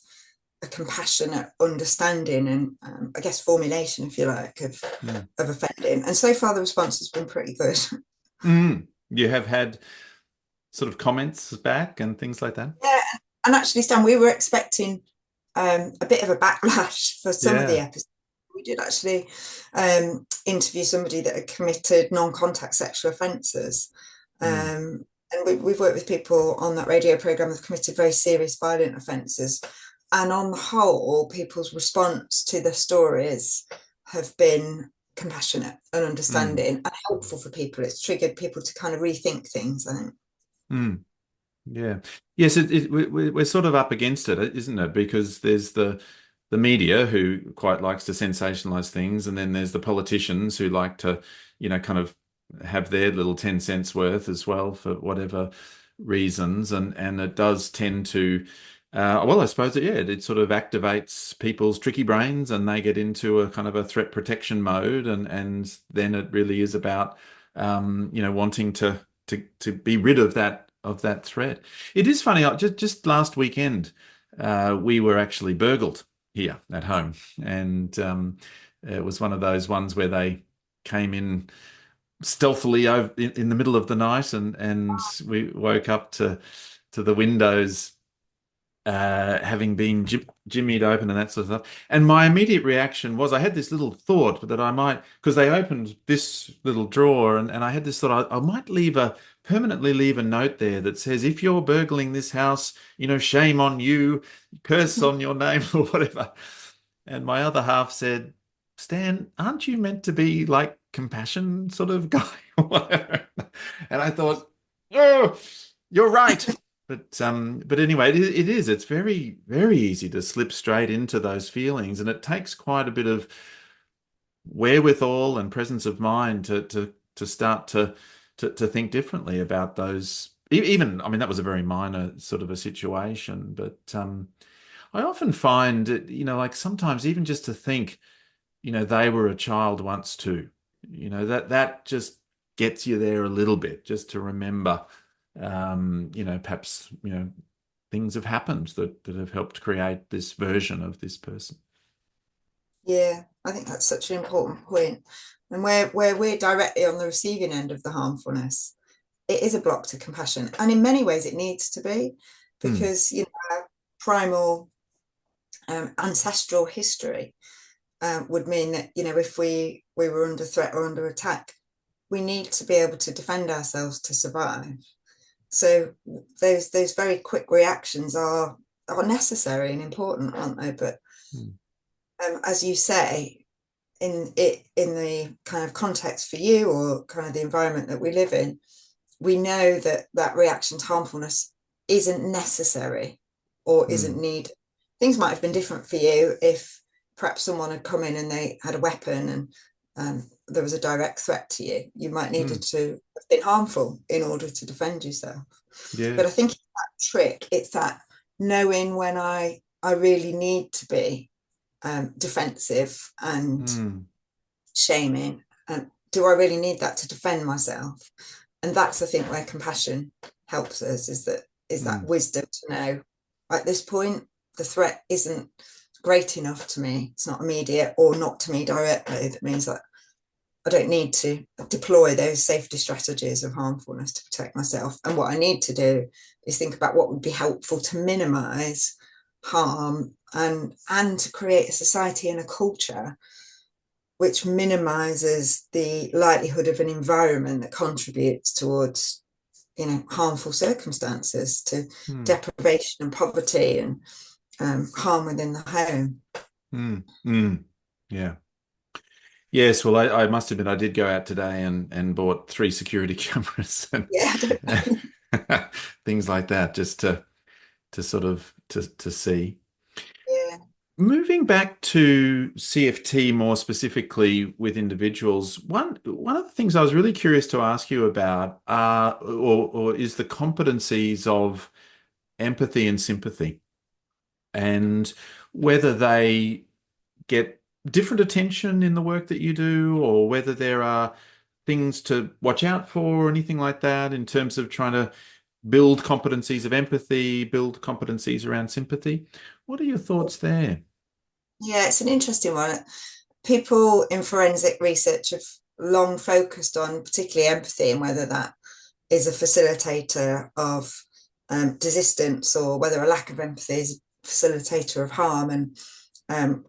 Speaker 2: a compassionate understanding and I guess formulation, if you like, of offending. And so far the response has been pretty good.
Speaker 3: You have had sort of comments back and things like that?
Speaker 2: Yeah, and actually, Stan, we were expecting a bit of a backlash for some of the episodes. We did actually interview somebody that had committed non-contact sexual offences. And we've worked with people on that radio programme that have committed very serious violent offences. And on the whole, people's response to the stories have been compassionate and understanding and helpful for people. It's triggered people to kind of rethink things, I think.
Speaker 3: Yeah. Yes, we're sort of up against it, isn't it? Because there's the media who quite likes to sensationalize things, and then there's the politicians who like to, kind of have their little 10 cents worth as well for whatever reasons. And it does tend to, I suppose it sort of activates people's tricky brains and they get into a kind of a threat protection mode. And then it really is about, wanting to be rid of that threat. It is funny, just last weekend, we were actually burgled here at home. And it was one of those ones where they came in stealthily in the middle of the night, and we woke up to the windows having been jimmied open and that sort of stuff. And my immediate reaction was, I had this little thought that I might, because they opened this little drawer, and I had this thought, I might permanently leave a note there that says, if you're burgling this house, shame on you, curse on your name or whatever. And my other half said, Stan, aren't you meant to be like compassion sort of guy or whatever? And I thought, oh, you're right. But anyway, it's very, very easy to slip straight into those feelings, and it takes quite a bit of wherewithal and presence of mind to start to think differently about those. Even, I mean, that was a very minor sort of a situation, but I often find it, like sometimes even just to think, they were a child once too, that just gets you there a little bit, just to remember. Perhaps, things have happened that have helped create this version of this person.
Speaker 2: Yeah, I think that's such an important point. And where we're directly on the receiving end of the harmfulness, it is a block to compassion. And in many ways it needs to be, because, our primal ancestral history would mean that, if we were under threat or under attack, we need to be able to defend ourselves to survive. So those very quick reactions are necessary and important, aren't they? But as you say, in the kind of context for you, or kind of the environment that we live in, we know that that reaction to harmfulness isn't necessary or isn't needed. Things might have been different for you if perhaps someone had come in and they had a weapon and there was a direct threat to you. You might needed to have been harmful in order to defend yourself.
Speaker 3: Yes.
Speaker 2: But I think it's that trick, it's that knowing when I really need to be defensive and shaming, and do I really need that to defend myself? And that's, I think, where compassion helps us, is that wisdom to know at this point the threat isn't great enough to me, it's not immediate or not to me directly. That means that I don't need to deploy those safety strategies of harmfulness to protect myself. And what I need to do is think about what would be helpful to minimize harm and to create a society and a culture which minimizes the likelihood of an environment that contributes towards, harmful circumstances, to deprivation and poverty and harm within the home.
Speaker 3: Yeah. Yes, well, I must admit, I did go out today and bought 3 security cameras and things like that, just to sort of to see.
Speaker 2: Yeah.
Speaker 3: Moving back to CFT more specifically with individuals, one of the things I was really curious to ask you about is the competencies of empathy and sympathy, and whether they get different attention in the work that you do, or whether there are things to watch out for or anything like that in terms of trying to build competencies of empathy, build competencies around sympathy. What are your thoughts there?
Speaker 2: Yeah, it's an interesting one. People in forensic research have long focused on particularly empathy and whether that is a facilitator of desistance, or whether a lack of empathy is a facilitator of harm. And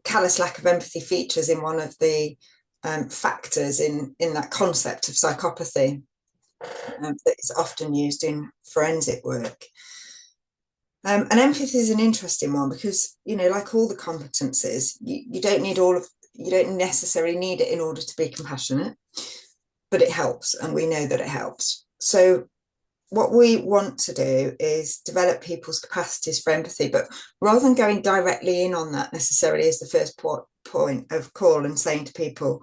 Speaker 2: callous lack of empathy features in one of the factors in that concept of psychopathy that is often used in forensic work. And empathy is an interesting one because, like all the competencies, you don't necessarily need it in order to be compassionate, but it helps, and we know that it helps. So what we want to do is develop people's capacities for empathy, but rather than going directly in on that necessarily as the first point of call and saying to people,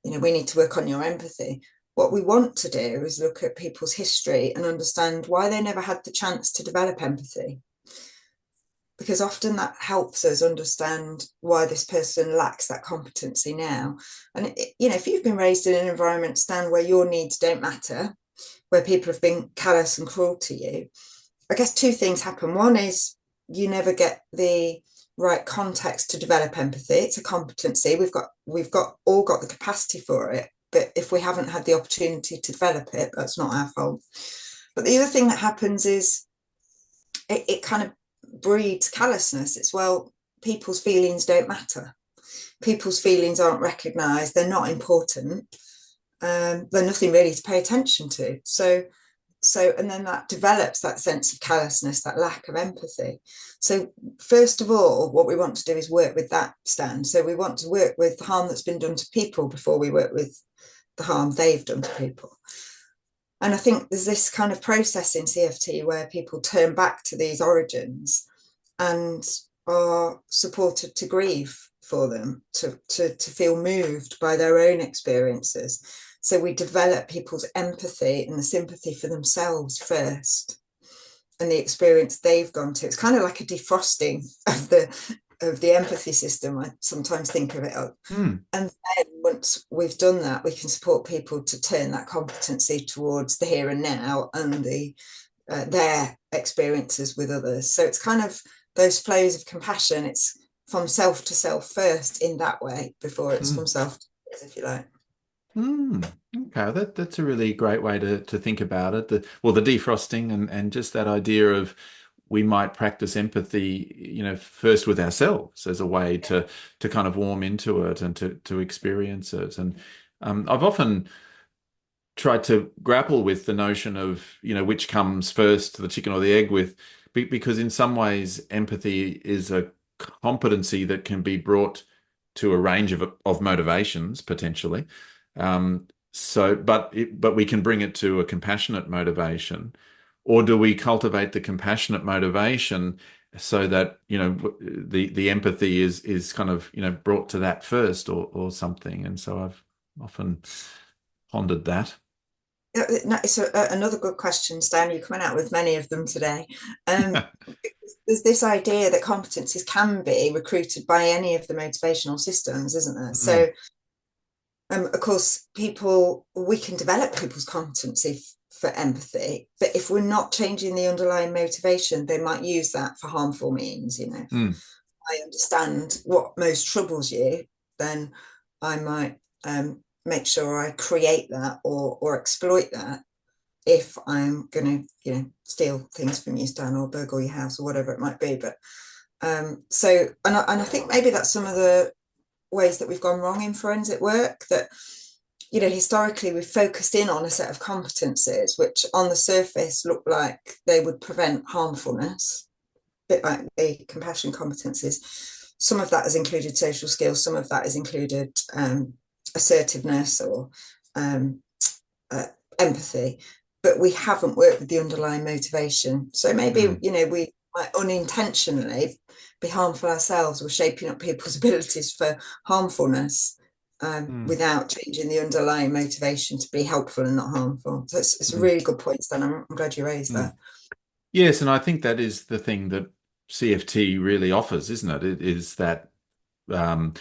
Speaker 2: we need to work on your empathy, what we want to do is look at people's history and understand why they never had the chance to develop empathy. Because often that helps us understand why this person lacks that competency now. And, if you've been raised in an environment, Stan, where your needs don't matter, where people have been callous and cruel to you, I guess 2 things happen. One is you never get the right context to develop empathy. It's a competency. We've all got the capacity for it, but if we haven't had the opportunity to develop it, that's not our fault. But the other thing that happens is it kind of breeds callousness. It's, well, people's feelings don't matter. People's feelings aren't recognised. They're not important. They're nothing really to pay attention to. So, and then that develops that sense of callousness, that lack of empathy. So first of all, what we want to do is work with that stand. So we want to work with the harm that's been done to people before we work with the harm they've done to people. And I think there's this kind of process in CFT where people turn back to these origins and are supported to grieve for them, to feel moved by their own experiences. So we develop people's empathy and the sympathy for themselves first, and the experience they've gone to. It's kind of like a defrosting of the empathy system, I sometimes think of it. And then once we've done that, we can support people to turn that competency towards the here and now and their experiences with others. So it's kind of those flows of compassion. It's from self to self first in that way before it's from self to others, if you like.
Speaker 3: Okay, that's a really great way to think about it. The defrosting and just that idea of we might practice empathy, first with ourselves as a way to kind of warm into it and to experience it. And I've often tried to grapple with the notion of, which comes first, the chicken or the egg, because in some ways empathy is a competency that can be brought to a range of motivations potentially. So, but we can bring it to a compassionate motivation, or do we cultivate the compassionate motivation so that, you know, the empathy is kind of, you know, brought to that first, or something. And so I've often pondered that.
Speaker 2: No, it's another good question, Stan. You're coming out with many of them today. Um, there's this idea that competencies can be recruited by any of the motivational systems, isn't there?
Speaker 3: Mm,
Speaker 2: So, of course, we can develop people's competency for empathy, but if we're not changing the underlying motivation, they might use that for harmful means. You know, if
Speaker 3: mm,
Speaker 2: I understand what most troubles you, then I might make sure I create that or exploit that if I'm going to, you know, steal things from you, Stan, or burgle your house or whatever it might be. But so, and I think maybe that's some of the ways that we've gone wrong in forensic work, that, you know, historically we've focused in on a set of competencies which on the surface look like they would prevent harmfulness, a bit like the compassion competencies. Some of that has included social skills, some of that has included assertiveness or um, uh, empathy, but we haven't worked with the underlying motivation. So maybe,
Speaker 3: mm,
Speaker 2: you know, we might unintentionally be harmful ourselves. We're shaping up people's abilities for harmfulness
Speaker 3: mm,
Speaker 2: without changing the underlying motivation to be helpful and not harmful. So it's a
Speaker 3: mm,
Speaker 2: really good point, Stan. I'm glad you raised
Speaker 3: mm.
Speaker 2: that.
Speaker 3: Yes, and I think that is the thing that CFT really offers, isn't it? It is that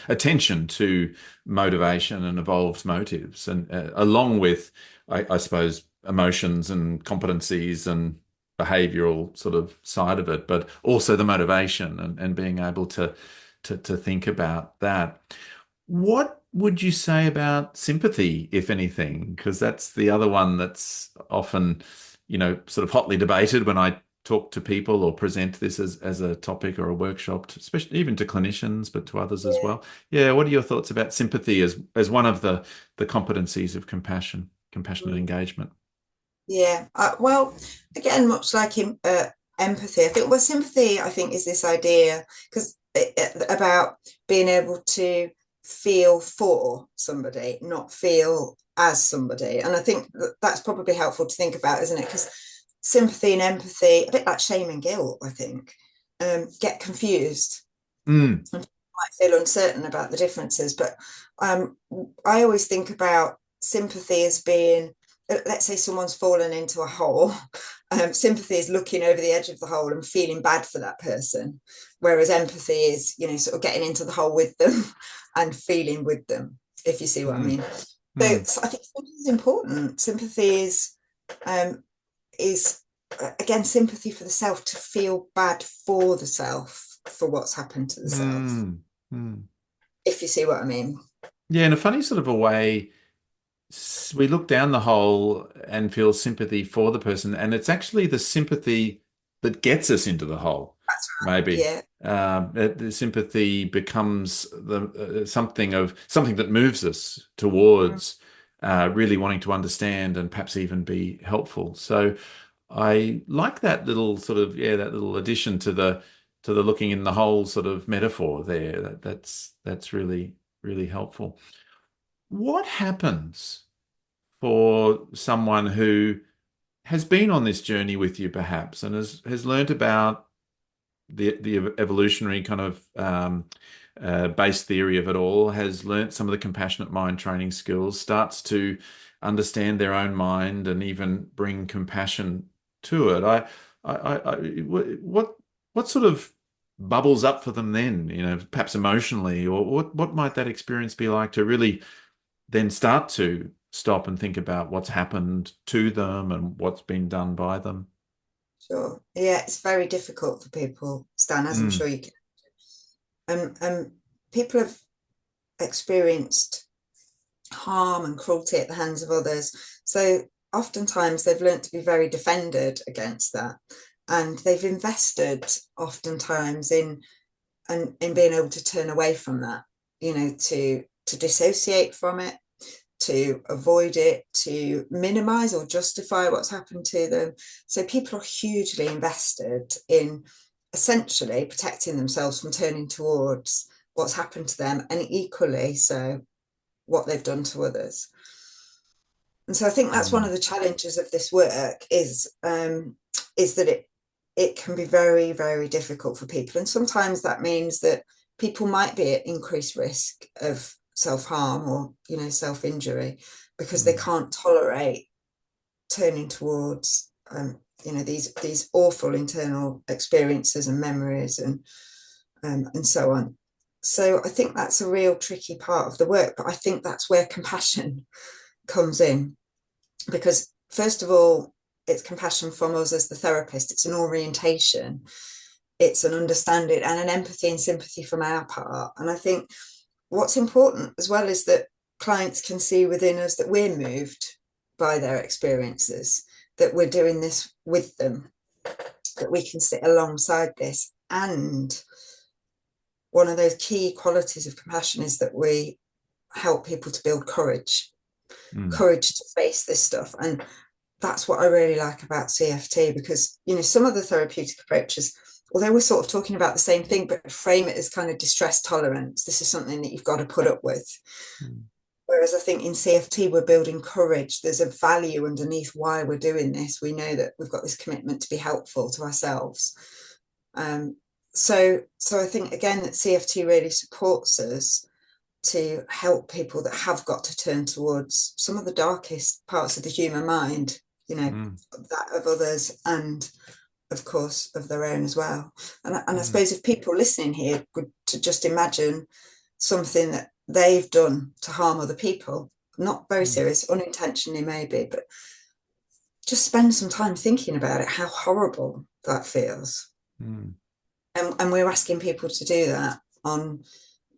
Speaker 3: attention to motivation and evolved motives, and along with, I suppose, emotions and competencies and behavioral sort of side of it, but also the motivation, and being able to think about that. What would you say about sympathy, if anything? Because that's the other one that's often, you know, sort of hotly debated when I talk to people or present this as a topic or a workshop, especially even to clinicians, but to others as
Speaker 2: Yeah.
Speaker 3: well. Yeah, what are your thoughts about sympathy as one of the competencies of compassionate
Speaker 2: Mm.
Speaker 3: engagement?
Speaker 2: Yeah. Well, again, much like empathy, I think, well, sympathy, I think, is this idea because about being able to feel for somebody, not feel as somebody. And I think that's probably helpful to think about, isn't it? Because sympathy and empathy, a bit like shame and guilt, I think, get confused
Speaker 3: Mm,
Speaker 2: and might feel uncertain about the differences. But um, I always think about sympathy as being, let's say someone's fallen into a hole. Sympathy is looking over the edge of the hole and feeling bad for that person, whereas empathy is, you know, sort of getting into the hole with them and feeling with them, if you see what I
Speaker 3: mm,
Speaker 2: mean.
Speaker 3: mm,
Speaker 2: So I think sympathy is important. Sympathy um, is again sympathy for the self, to feel bad for the self for what's happened to the self,
Speaker 3: mm, mm.
Speaker 2: if you see what I mean.
Speaker 3: Yeah, in a funny sort of a way, we look down the hole and feel sympathy for the person, and it's actually the sympathy that gets us into the hole,
Speaker 2: That's right.
Speaker 3: maybe.
Speaker 2: Yeah.
Speaker 3: The sympathy becomes something that moves us towards really wanting to understand and perhaps even be helpful. So I like that little sort of, yeah, that little addition to the looking in the hole sort of metaphor there. That's really, really helpful. What happens for someone who has been on this journey with you, perhaps, and has learnt about the evolutionary kind of base theory of it all, has learnt some of the compassionate mind training skills, starts to understand their own mind and even bring compassion to it. What sort of bubbles up for them then? You know, perhaps emotionally, or what might that experience be like to really then start to stop and think about what's happened to them and what's been done by them.
Speaker 2: Sure. Yeah, it's very difficult for people, Stan, as I'm
Speaker 3: Mm,
Speaker 2: sure you can. People have experienced harm and cruelty at the hands of others. So oftentimes they've learned to be very defended against that. And they've invested oftentimes in being able to turn away from that, you know, to dissociate from it, to avoid it, to minimize or justify what's happened to them. So people are hugely invested in essentially protecting themselves from turning towards what's happened to them, and equally so what they've done to others. And so I think that's one of the challenges of this work is that it can be very, very difficult for people. And sometimes that means that people might be at increased risk of self-harm or, self-injury because they can't tolerate turning towards, these awful internal experiences and memories and so on. So I think that's a real tricky part of the work, but I think that's where compassion comes in, because first of all, it's compassion from us as the therapist. It's an orientation, it's an understanding and an empathy and sympathy from our part. And I think what's important as well is that clients can see within us that we're moved by their experiences, that we're doing this with them, that we can sit alongside this. And one of those key qualities of compassion is that we help people to build courage to face this stuff. And that's what I really like about CFT, because, some of the therapeutic approaches, although we're sort of talking about the same thing, but frame it as kind of distress tolerance. This is something that you've got to put up with. Whereas I think in CFT, we're building courage. There's a value underneath why we're doing this. We know that we've got this commitment to be helpful to ourselves. So I think, again, that CFT really supports us to help people that have got to turn towards some of the darkest parts of the human mind, that of others and, of course, of their own as well. And I suppose if people listening here could to just imagine something that they've done to harm other people, not very serious, unintentionally maybe, but just spend some time thinking about it, how horrible that feels. And we're asking people to do that on,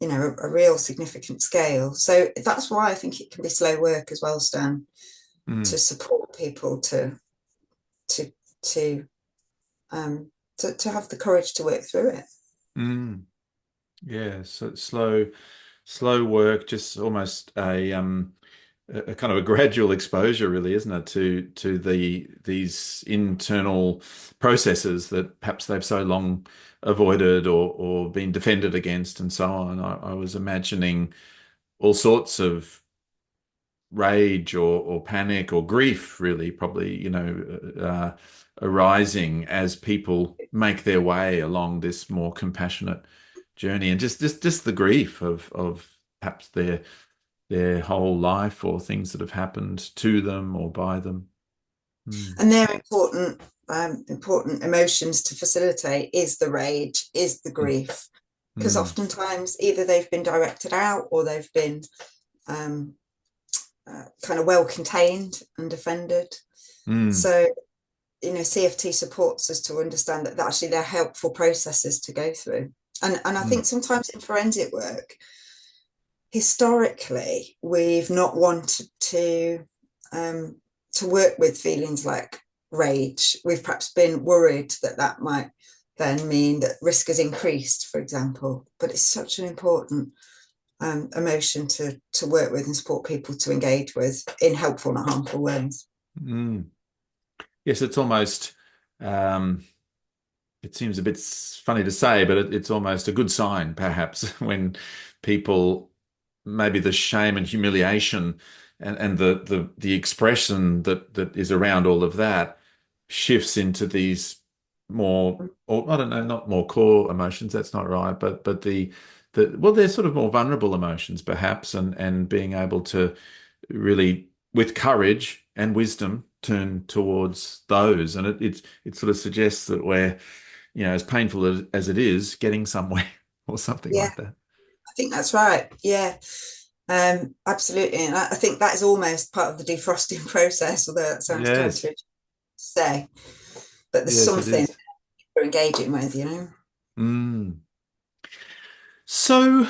Speaker 2: a real significant scale. So that's why I think it can be slow work as well, Stan, to support people to have the courage to work through it.
Speaker 3: Yeah, so slow work, just almost a kind of a gradual exposure, really, isn't it, to these internal processes that perhaps they've so long avoided or been defended against and so on. I was imagining all sorts of rage or panic or grief, really, probably, arising as people make their way along this more compassionate journey, and just the grief of perhaps their whole life or things that have happened to them or by them.
Speaker 2: And they're important emotions to facilitate is the rage, is the grief, because oftentimes either they've been directed out or they've been kind of well contained and defended. So, CFT supports us to understand that actually they're helpful processes to go through. And I think sometimes in forensic work, historically, we've not wanted to work with feelings like rage. We've perhaps been worried that might then mean that risk has increased, for example. But it's such an important emotion to work with and support people to engage with in helpful, not harmful ways.
Speaker 3: Yes, it's almost, it seems a bit funny to say, but it's almost a good sign, perhaps, when people, maybe the shame and humiliation and the expression that is around all of that shifts into these more, or I don't know, not more core emotions, that's not right, but they're sort of more vulnerable emotions, perhaps, and being able to really, with courage and wisdom, turn towards those. And it sort of suggests that we're, as painful as it is, getting somewhere or something like that.
Speaker 2: I think that's right. Yeah, absolutely. And I think that is almost part of the defrosting process, although that sounds counterintuitive to say. But there's something we're engaging with,
Speaker 3: So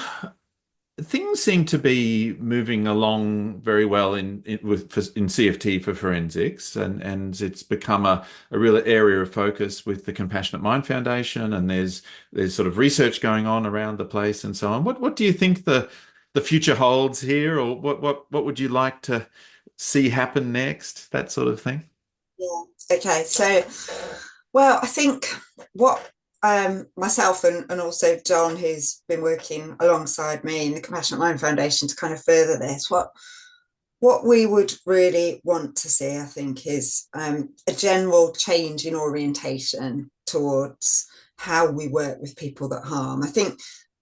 Speaker 3: things seem to be moving along very well in CFT for forensics, and it's become a real area of focus with the Compassionate Mind Foundation, and there's sort of research going on around the place and so on. What do you think the future holds here, or what would you like to see happen next? That sort of thing.
Speaker 2: Yeah. Okay. So, well, I think what myself and also John, who's been working alongside me in the Compassionate Mind Foundation to kind of further this, what what we would really want to see, I think, is a general change in orientation towards how we work with people that harm. I think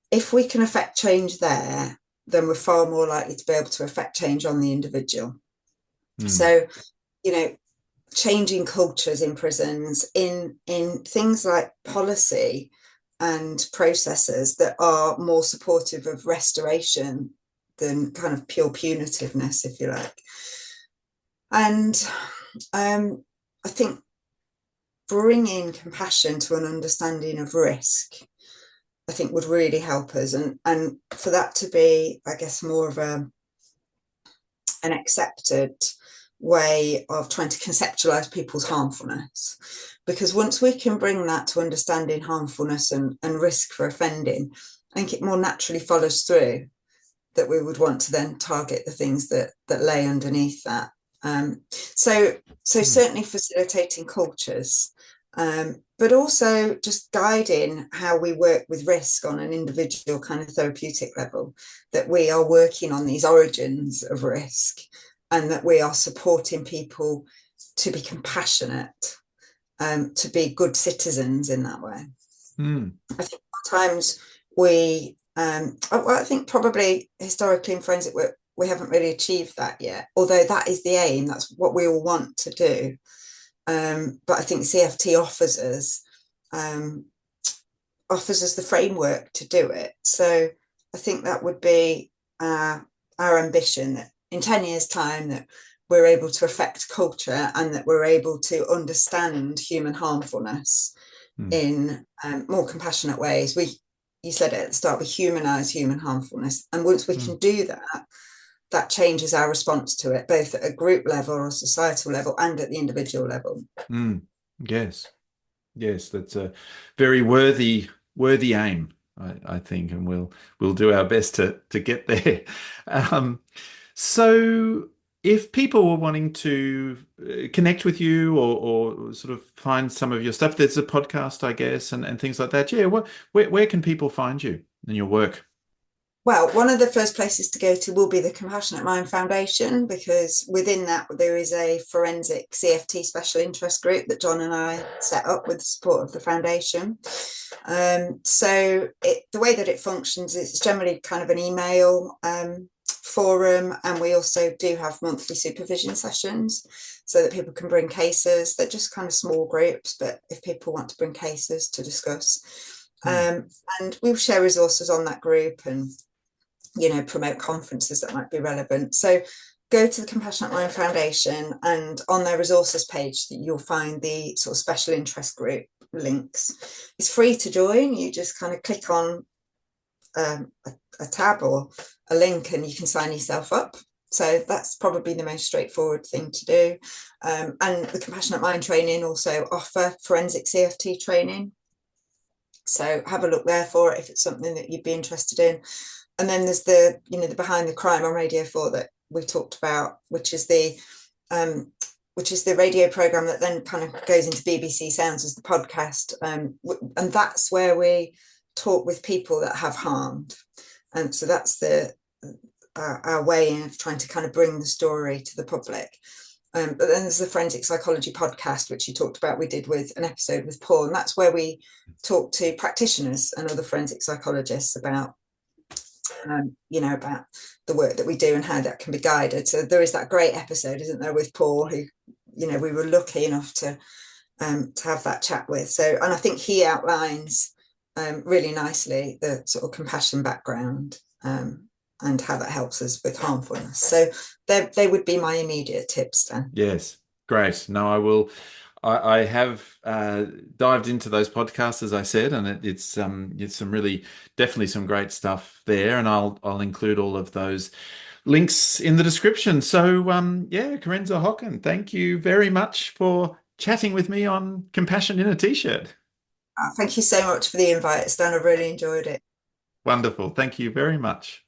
Speaker 2: if we can affect change there, then we're far more likely to be able to affect change on the individual. So, you know, changing cultures in prisons, in things like policy and processes that are more supportive of restoration than kind of pure punitiveness, if you like. And I think bringing compassion to an understanding of risk, I think, would really help us. And for that to be, I guess, more of an accepted way of trying to conceptualize people's harmfulness. Because once we can bring that to understanding harmfulness and risk for offending, I think it more naturally follows through that we would want to then target the things that lay underneath that. So certainly facilitating cultures, but also just guiding how we work with risk on an individual kind of therapeutic level, that we are working on these origins of risk and that we are supporting people to be compassionate, to be good citizens in that way. I think sometimes we, I think probably historically in forensic work, we haven't really achieved that yet, although that is the aim, that's what we all want to do. But I think CFT offers us the framework to do it. So I think that would be our ambition, that in 10 years' time that we're able to affect culture and that we're able to understand human harmfulness in more compassionate ways. You said it at the start, we humanize human harmfulness. And once we can do that, that changes our response to it, both at a group level or societal level and at the individual level.
Speaker 3: Yes, that's a very worthy aim, I think, and we'll do our best to get there. So if people were wanting to connect with you or sort of find some of your stuff, there's a podcast, I guess, and things like that. Yeah, where can people find you and your work?
Speaker 2: Well, one of the first places to go to will be the Compassionate Mind Foundation, because within that there is a forensic CFT special interest group that John and I set up with the support of the foundation. So the way that it functions is generally kind of an email forum, and we also do have monthly supervision sessions so that people can bring cases. They're just kind of small groups, but if people want to bring cases to discuss, and we'll share resources on that group and promote conferences that might be relevant. So go to the Compassionate Mind Foundation, and on their resources page you'll find the sort of special interest group links. It's free to join. You just kind of click on a tab or a link and you can sign yourself up. So that's probably the most straightforward thing to do. And the Compassionate Mind training also offer forensic CFT training. So have a look there for it if it's something that you'd be interested in. And then there's the Behind the Crime on Radio 4 that we talked about, which is the radio program that then kind of goes into BBC Sounds as the podcast. And that's where we talk with people that have harmed. And so that's our way of trying to kind of bring the story to the public. But then there's the Forensic Psychology podcast, which you talked about. We did with an episode with Paul, and that's where we talk to practitioners and other forensic psychologists about about the work that we do and how that can be guided. So there is that great episode, isn't there, with Paul, who we were lucky enough to have that chat with. So, and I think he outlines really nicely the sort of compassion background and how that helps us with harmfulness. So they would be my immediate tips, Dan.
Speaker 3: Yes, great. No, I will. I have dived into those podcasts, as I said, and it's some really, definitely some great stuff there, and I'll include all of those links in the description. So Kerensa Hocken, thank you very much for chatting with me on Compassion in a T-shirt.
Speaker 2: Thank you so much for the invite, Stan. I really enjoyed it.
Speaker 3: Wonderful. Thank you very much.